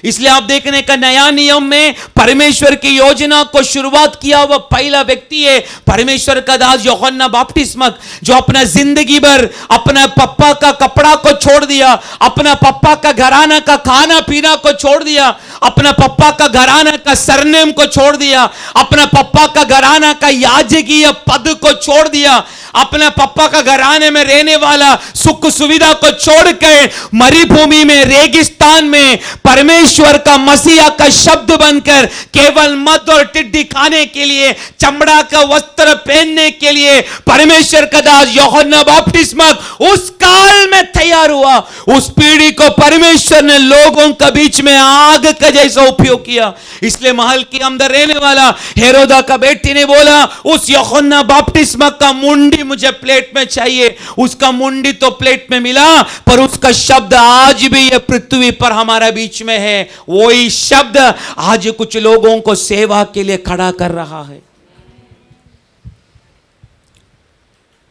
इसलिए आप देखने का नया नियम में परमेश्वर की योजना को शुरुआत किया हुआ पहला व्यक्ति है परमेश्वर का दास यूहन्ना बपतिस्मा, जो अपना जिंदगी भर अपना पप्पा का कपड़ा को छोड़ दिया, अपना पप्पा का घराना का खाना पीना को छोड़ दिया, अपना पप्पा का घराना का सरनेम को छोड़ दिया, अपना पप्पा का घराना का याजकीय पद को छोड़ दिया, अपना पप्पा का घराने में रहने वाला सुख सुविधा को छोड़कर मरुभूमि में, रेगिस्तान में परमेश्वर का मसीहा का शब्द बनकर केवल मद और टिड्डी खाने के लिए, चमड़ा का वस्त्र पहनने के लिए परमेश्वर का दास यूहन्ना बपतिस्मा उस काल में तैयार हुआ। उस पीढ़ी को परमेश्वर ने लोगों के बीच में आग का जैसा उपयोग किया। इसलिए महल के अंदर रहने वाला हेरोदा का बेटी ने बोला, उस यूहन्ना बपतिस्मा का मुंडी मुझे प्लेट में चाहिए। उसका मुंडी तो प्लेट में मिला, पर उसका शब्द आज भी ये पृथ्वी पर हमारे बीच में है। वही शब्द आज कुछ लोगों को सेवा के लिए खड़ा कर रहा है।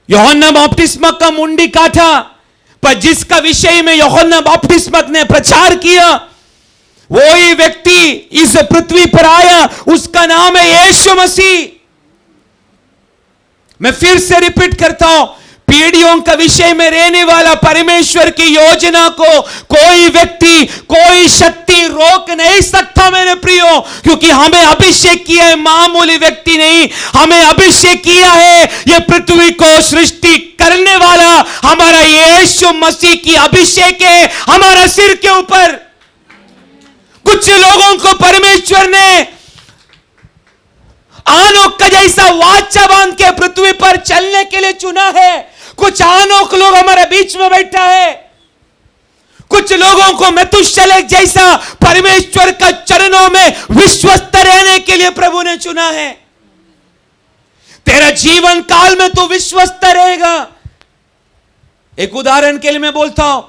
यूहन्ना बपतिस्मा का मुंडी काटा, पर जिसका विषय में यूहन्ना बपतिस्मा ने प्रचार किया, वही व्यक्ति इस पृथ्वी पर आया, उसका नाम है यीशु मसीह। मैं फिर से रिपीट करता हूं, पीढ़ियों का विषय में रहने वाला परमेश्वर की योजना को कोई व्यक्ति, कोई शक्ति रोक नहीं सकता मेरे प्रियो, क्योंकि हमें अभिषेक किया है, मामूली व्यक्ति नहीं, हमें अभिषेक किया है यह पृथ्वी को सृष्टि करने वाला हमारा यीशु मसीह की अभिषेक है हमारा सिर के ऊपर। कुछ लोगों को परमेश्वर ने आनोक का जैसा वाचा बांध के पृथ्वी पर चलने के लिए चुना है। कुछ आनोक लोग हमारे बीच में बैठा है। कुछ लोगों को मेतुशेलह जैसा परमेश्वर का चरणों में विश्वस्त रहने के लिए प्रभु ने चुना है। तेरा जीवन काल में तू विश्वस्त रहेगा। एक उदाहरण के लिए मैं बोलता हूं,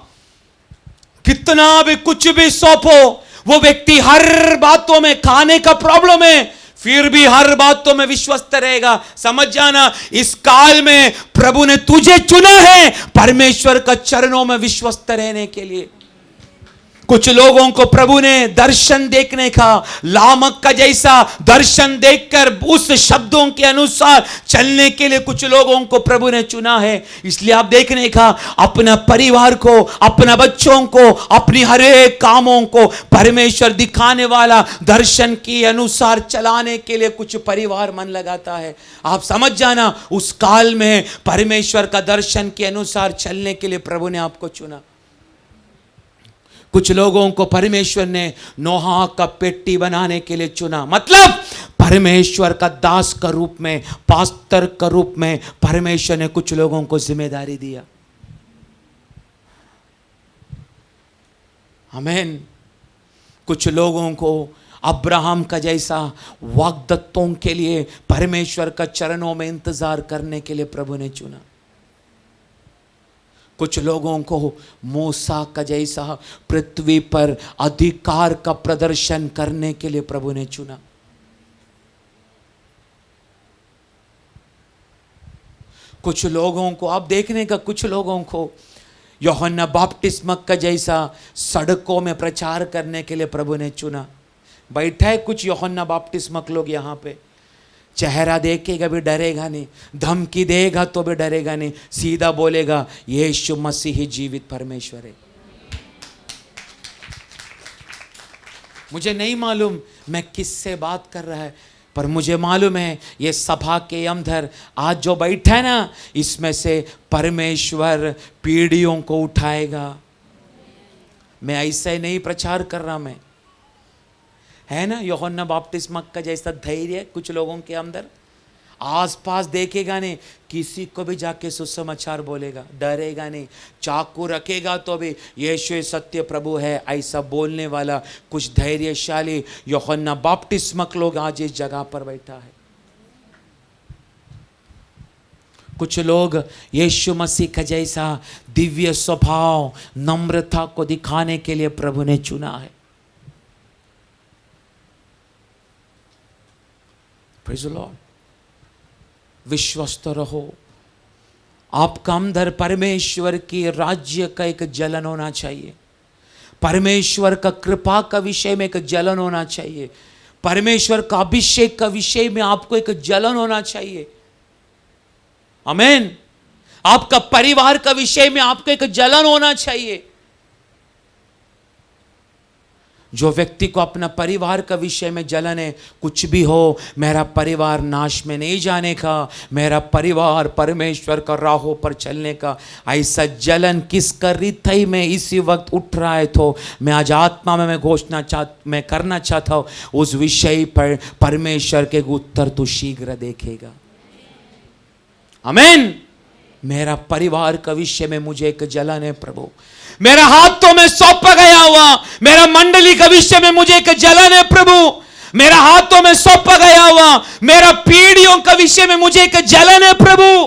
कितना भी कुछ भी सौंपो, वो व्यक्ति हर बातों में, खाने का प्रॉब्लम है फिर भी हर बातों में विश्वस्त रहेगा। समझ जाना, इस काल में प्रभु ने तुझे चुना है परमेश्वर का चरणों में विश्वस्त रहने के लिए। कुछ लोगों को प्रभु ने दर्शन देखने का, लामक का जैसा दर्शन देखकर उस शब्दों के अनुसार चलने के लिए कुछ लोगों को प्रभु ने चुना है। इसलिए आप देखने का, अपना परिवार को, अपना बच्चों को, अपनी हर एक कामों को परमेश्वर दिखाने वाला दर्शन के अनुसार चलाने के लिए कुछ परिवार मन लगाता है। आप समझ जाना, उस काल में परमेश्वर का दर्शन के अनुसार चलने के लिए प्रभु ने आपको चुना। कुछ लोगों को परमेश्वर ने नोहा का पेटी बनाने के लिए चुना, मतलब परमेश्वर का दास का रूप में, पास्टर का रूप में परमेश्वर ने कुछ लोगों को जिम्मेदारी दिया। आमीन। कुछ लोगों को अब्राहम का जैसा वाग्दत्तों के लिए परमेश्वर का चरणों में इंतजार करने के लिए प्रभु ने चुना। कुछ लोगों को मूसा का जैसा पृथ्वी पर अधिकार का प्रदर्शन करने के लिए प्रभु ने चुना। कुछ लोगों को आप देखने का, कुछ लोगों को यूहन्ना बपतिस्मक का जैसा सड़कों में प्रचार करने के लिए प्रभु ने चुना। बैठा है कुछ यूहन्ना बपतिस्मक लोग यहाँ पे, चेहरा देखेगा भी डरेगा नहीं, धमकी देगा तो भी डरेगा नहीं, सीधा बोलेगा यीशु मसीह ही जीवित परमेश्वर है। मुझे नहीं मालूम मैं किससे बात कर रहा है, पर मुझे मालूम है ये सभा के अंदर आज जो बैठा है ना, इसमें से परमेश्वर पीढ़ियों को उठाएगा। मैं ऐसा नहीं प्रचार कर रहा, मैं है ना यूहन्ना बपतिस्मक का जैसा धैर्य कुछ लोगों के अंदर। आसपास देखेगा नहीं, किसी को भी जाके सुसमाचार बोलेगा, डरेगा नहीं, चाकू रखेगा तो भी यीशु सत्य प्रभु है ऐसा बोलने वाला कुछ धैर्यशाली यूहन्ना बपतिस्मक लोग आज इस जगह पर बैठा है। कुछ लोग यीशु मसीह का जैसा दिव्य स्वभाव, नम्रता को दिखाने के लिए प्रभु ने चुना है। Praise the Lord. विश्वस्त रहो। आपका अंदर परमेश्वर की राज्य का एक जलन होना चाहिए, परमेश्वर का कृपा का विषय में एक जलन होना चाहिए, परमेश्वर का अभिषेक का विषय में आपको एक जलन होना चाहिए। आमीन। आपका परिवार का विषय में आपको एक जलन होना चाहिए। जो व्यक्ति को अपना परिवार का विषय में जलन है, कुछ भी हो, मेरा परिवार नाश में नहीं जाने का, मेरा परिवार परमेश्वर का राहों पर चलने का, ऐसा जलन किस कर रही थी मैं इसी वक्त उठ रहा है, तो मैं आज आत्मा में मैं करना चाहता हूँ, उस विषय पर परमेश्वर के उत्तर तो शीघ्र देखेगा। आमीन। मेरा परिवार का विषय में मुझे एक जलन है प्रभु, मेरा हाथों में सौंपा गया हुआ मेरा मंडली का विषय में मुझे एक जलन है प्रभु, मेरा हाथों में सौंपा गया हुआ मेरा पीढ़ियों का विषय में मुझे एक जलन है प्रभु।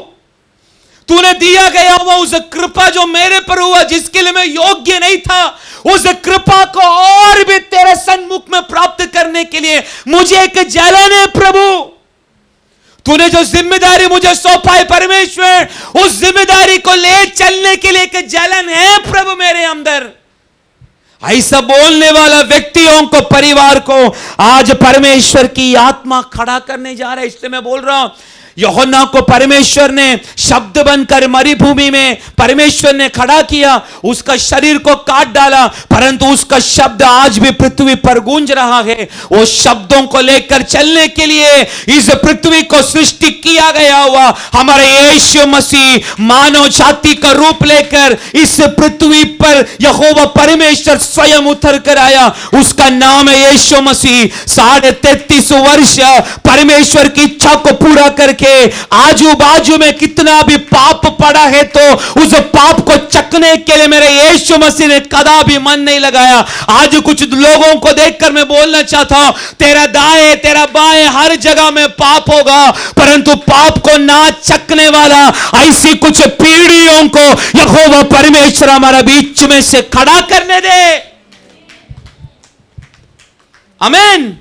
तूने दिया गया हुआ उस कृपा जो मेरे पर हुआ, जिसके लिए मैं योग्य नहीं था, उस कृपा को और भी तेरे सन्मुख में प्राप्त करने के लिए मुझे एक जलन है प्रभु। तूने जो जिम्मेदारी मुझे सौंपा है परमेश्वर, उस जिम्मेदारी को ले चलने के लिए एक जलन है प्रभु मेरे अंदर। ऐसा बोलने वाला व्यक्तियों को, परिवार को आज परमेश्वर की आत्मा खड़ा करने जा रहा है। इसलिए मैं बोल रहा हूं, यूहन्ना को परमेश्वर ने शब्द बनकर मरुभूमि में परमेश्वर ने खड़ा किया, उसका शरीर को काट डाला, परंतु उसका शब्द आज भी पृथ्वी पर गूंज रहा है। वो शब्दों को लेकर चलने के लिए इस पृथ्वी को सृष्टि किया गया हुआ हमारे यीशु मसीह मानव जाति का रूप लेकर इस पृथ्वी पर यहोवा परमेश्वर स्वयं उतर कर आया। उसका नाम है यीशु मसीह। 33.5 वर्ष परमेश्वर की इच्छा को पूरा करके आजू बाजू में कितना भी पाप पड़ा है, तो उस पाप को चकने के लिए मेरे यीशु मसीह ने कदापि मन नहीं लगाया। आज कुछ लोगों को देखकर मैं बोलना चाहता हूं, तेरा दाएं तेरा बाएं हर जगह में पाप होगा, परंतु पाप को ना चकने वाला ऐसी कुछ पीढ़ियों को यहोवा परमेश्वर हमारे बीच में से खड़ा करने दे। आमीन।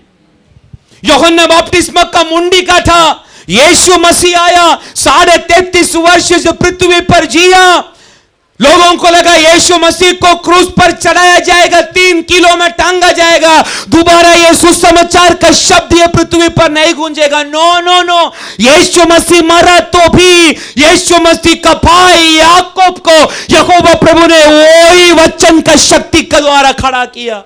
यूहन्ना बपतिस्मा का मुंडी काटा, यीशु मसीह आया, 33.5 वर्ष जो पृथ्वी पर जिया। लोगों को लगा यीशु मसीह को क्रूस पर चढ़ाया जाएगा, 3 किलो में टांगा जाएगा, दोबारा ये सुसमाचार का शब्द ये पृथ्वी पर नहीं गूंजेगा। नो नो नो, यीशु मसीह मरा तो भी यीशु मसीह का भाई याकूब को यहोवा प्रभु ने वही वचन का शक्ति के द्वारा खड़ा किया।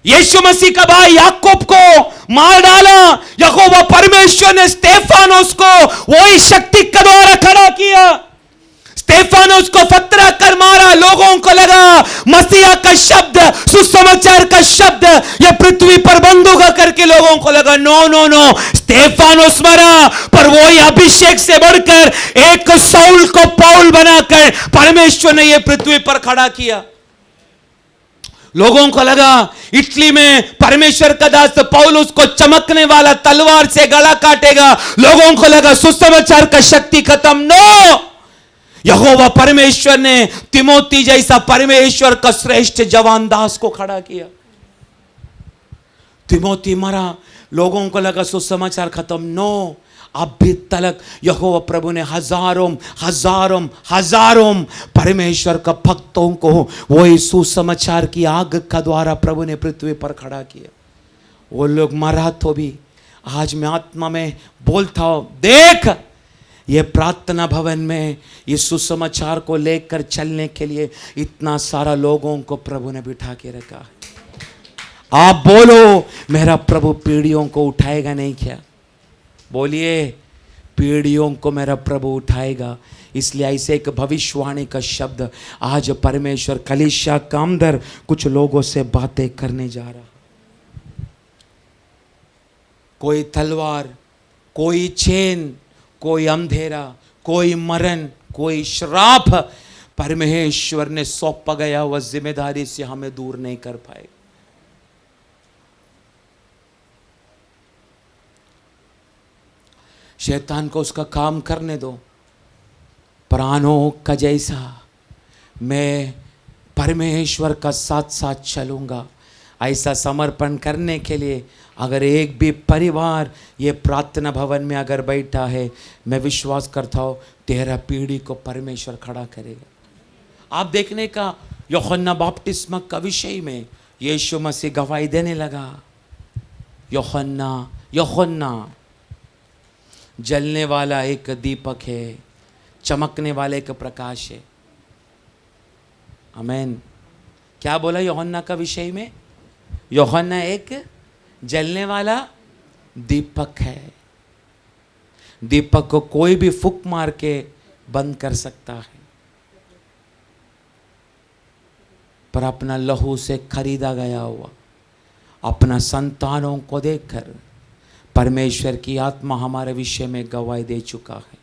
यीशु मसीह का भाई याकूब को मार डाला, यहोवा परमेश्वर ने स्तेफानोस को वही शक्ति के द्वारा खड़ा किया। स्तेफानोस को फतरा कर मारा। लोगों को लगा मसीहा का शब्द, सुसमाचार का शब्द यह पृथ्वी पर बंद होगा करके लोगों को लगा। नो नो नो, स्तेफानोस मरा, पर वही अभिषेक से बढ़कर एक साउल को पौल बनाकर परमेश्वर ने यह पृथ्वी पर खड़ा किया। लोगों को लगा इटली में परमेश्वर का दास पौलुस को चमकने वाला तलवार से गला काटेगा। लोगों को लगा सुसमाचार का शक्ति खत्म। नो, यहोवा परमेश्वर ने तिमोती जैसा परमेश्वर का श्रेष्ठ जवान दास को खड़ा किया। तिमोती मरा, लोगों को लगा सुसमाचार खत्म। नो, अभी तक यहोवा प्रभु ने हजारों हजारों हजारों परमेश्वर का भक्तों को वही सुसमाचार की आग का द्वारा प्रभु ने पृथ्वी पर खड़ा किया। वो लोग मरा तो भी आज मैं आत्मा में बोलता हूं, देख ये प्रार्थना भवन में इस सुसमाचार को लेकर चलने के लिए इतना सारा लोगों को प्रभु ने बिठा के रखा है। आप बोलो, मेरा प्रभु पीढ़ियों को उठाएगा नहीं क्या? बोलिए, पीढ़ियों को मेरा प्रभु उठाएगा। इसलिए ऐसे एक भविष्यवाणी का शब्द आज परमेश्वर कलीसिया के अंदर कुछ लोगों से बातें करने जा रहा। कोई तलवार, कोई चैन, कोई अंधेरा, कोई मरण, कोई श्राप परमेश्वर ने सौंपा गया हुआ जिम्मेदारी से हमें दूर नहीं कर पाएगा। शैतान को उसका काम करने दो। प्राणों का जैसा मैं परमेश्वर का साथ साथ चलूँगा, ऐसा समर्पण करने के लिए अगर एक भी परिवार ये प्रार्थना भवन में अगर बैठा है, मैं विश्वास करता हूँ 13 पीढ़ी को परमेश्वर खड़ा करेगा। आप देखने का यूहन्ना बपतिस्मा का विषय में यीशु मसीह गवाही देने लगा। यूहन्ना यूहन्ना जलने वाला एक दीपक है, चमकने वाले एक प्रकाश है। आमीन। क्या बोला यूहन्ना का विषय में? यूहन्ना एक जलने वाला दीपक है। दीपक को कोई भी फूंक मार के बंद कर सकता है, पर अपना लहू से खरीदा गया हुआ अपना संतानों को देखकर परमेश्वर की आत्मा हमारे विषय में गवाही दे चुका है।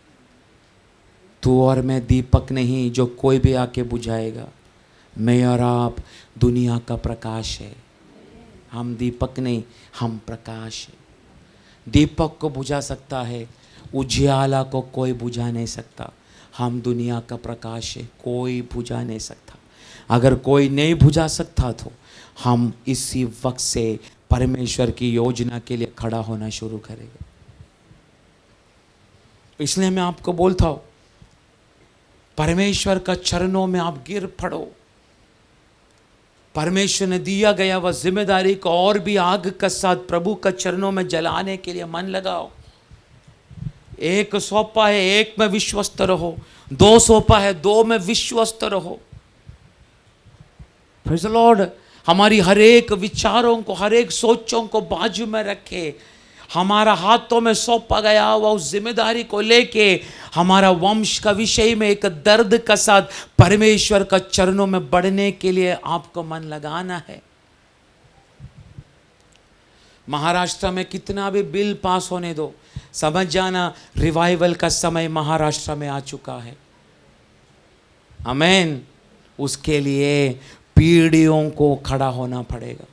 तू और मैं दीपक नहीं जो कोई भी आके बुझाएगा। मैं और आप दुनिया का प्रकाश है। हम दीपक नहीं, हम प्रकाश है। दीपक को बुझा सकता है, उजियाला को कोई बुझा नहीं सकता। हम दुनिया का प्रकाश है, कोई बुझा नहीं सकता। अगर कोई नहीं बुझा सकता तो हम इसी वक्त से परमेश्वर की योजना के लिए खड़ा होना शुरू करेंगे। इसलिए मैं आपको बोलता हूं, परमेश्वर का चरणों में आप गिर पड़ो। परमेश्वर ने दिया गया वह जिम्मेदारी को और भी आग के साथ प्रभु का चरणों में जलाने के लिए मन लगाओ। एक सौंपा है, एक में विश्वस्त रहो। दो सौंपा है, दो में विश्वस्त रहो। Praise the Lord. हमारी हर एक विचारों को, हर एक सोचों को बाजू में रखे, हमारा हाथों में सौंपा गया हुआ उस जिम्मेदारी को लेके हमारा वंश का विषय में एक दर्द का साथ परमेश्वर का चरणों में बढ़ने के लिए आपको मन लगाना है। महाराष्ट्र में कितना भी बिल पास होने दो, समझ जाना रिवाइवल का समय महाराष्ट्र में आ चुका है। आमीन। उसके लिए पीढ़ियों को खड़ा होना पड़ेगा।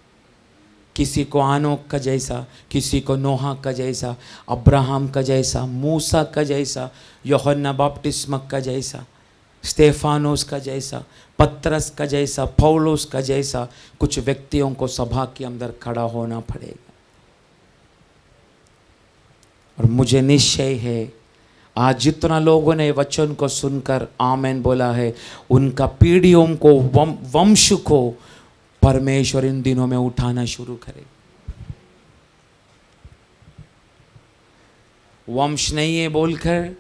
किसी को आनोक का जैसा, किसी को नोहा का जैसा, अब्राहम का जैसा, मूसा का जैसा, यूहन्ना बपतिस्मक का जैसा, स्तेफानोस का जैसा, पतरस का जैसा, पौलुस का जैसा कुछ व्यक्तियों को सभा के अंदर खड़ा होना पड़ेगा। और मुझे निश्चय है आज जितना लोगों ने वचन को सुनकर आमेन बोला है, उनका पीढ़ियों को, वंश को परमेश्वर इन दिनों में उठाना शुरू करे। वंश नहीं है बोलकर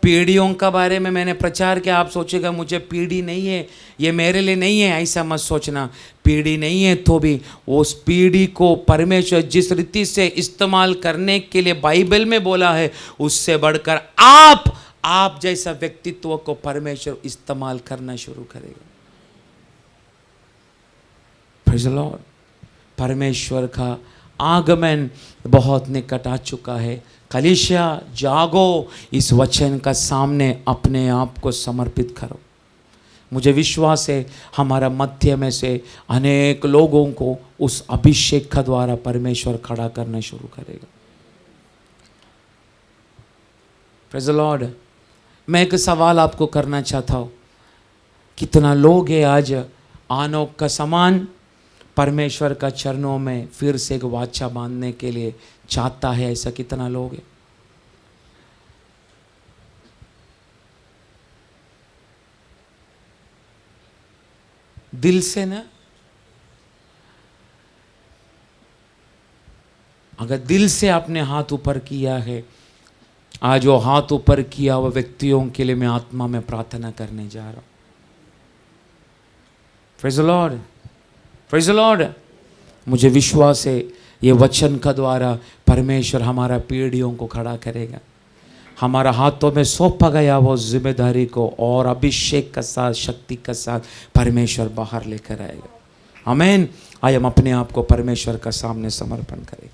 पीढ़ियों का बारे में मैंने प्रचार किया। आप सोचेगा मुझे पीढ़ी नहीं है, ये मेरे लिए नहीं है, ऐसा मत सोचना। पीढ़ी नहीं है तो भी उस पीढ़ी को परमेश्वर जिस रीति से इस्तेमाल करने के लिए बाइबल में बोला है, उससे बढ़कर आप जैसा व्यक्तित्व को परमेश्वर इस्तेमाल करना शुरू करेगा। Praise the Lord. परमेश्वर का आगमन बहुत निकट आ चुका है। कलीसिया जागो, इस वचन का सामने अपने आप को समर्पित करो। मुझे विश्वास है हमारा मध्य में से अनेक लोगों को उस अभिषेक का द्वारा परमेश्वर खड़ा करना शुरू करेगा। Praise the Lord. मैं एक सवाल आपको करना चाहता हूँ, कितना लोग हैं आज आनोक का समान परमेश्वर का चरणों में फिर से एक वाचा बांधने के लिए चाहता है? ऐसा कितना लोग हैं? दिल से ना, अगर दिल से आपने हाथ ऊपर किया है, आज वो हाथ ऊपर किया हुआ व्यक्तियों के लिए मैं आत्मा में प्रार्थना करने जा रहा हूं। Praise the Lord, praise the Lord. मुझे विश्वास है ये वचन का द्वारा परमेश्वर हमारा पीढ़ियों को खड़ा करेगा। हमारा हाथों में सौंपा गया वो जिम्मेदारी को और अभिषेक के साथ, शक्ति के साथ परमेश्वर बाहर लेकर आएगा। आमीन। आइए हम अपने आप को परमेश्वर का सामने समर्पण करें।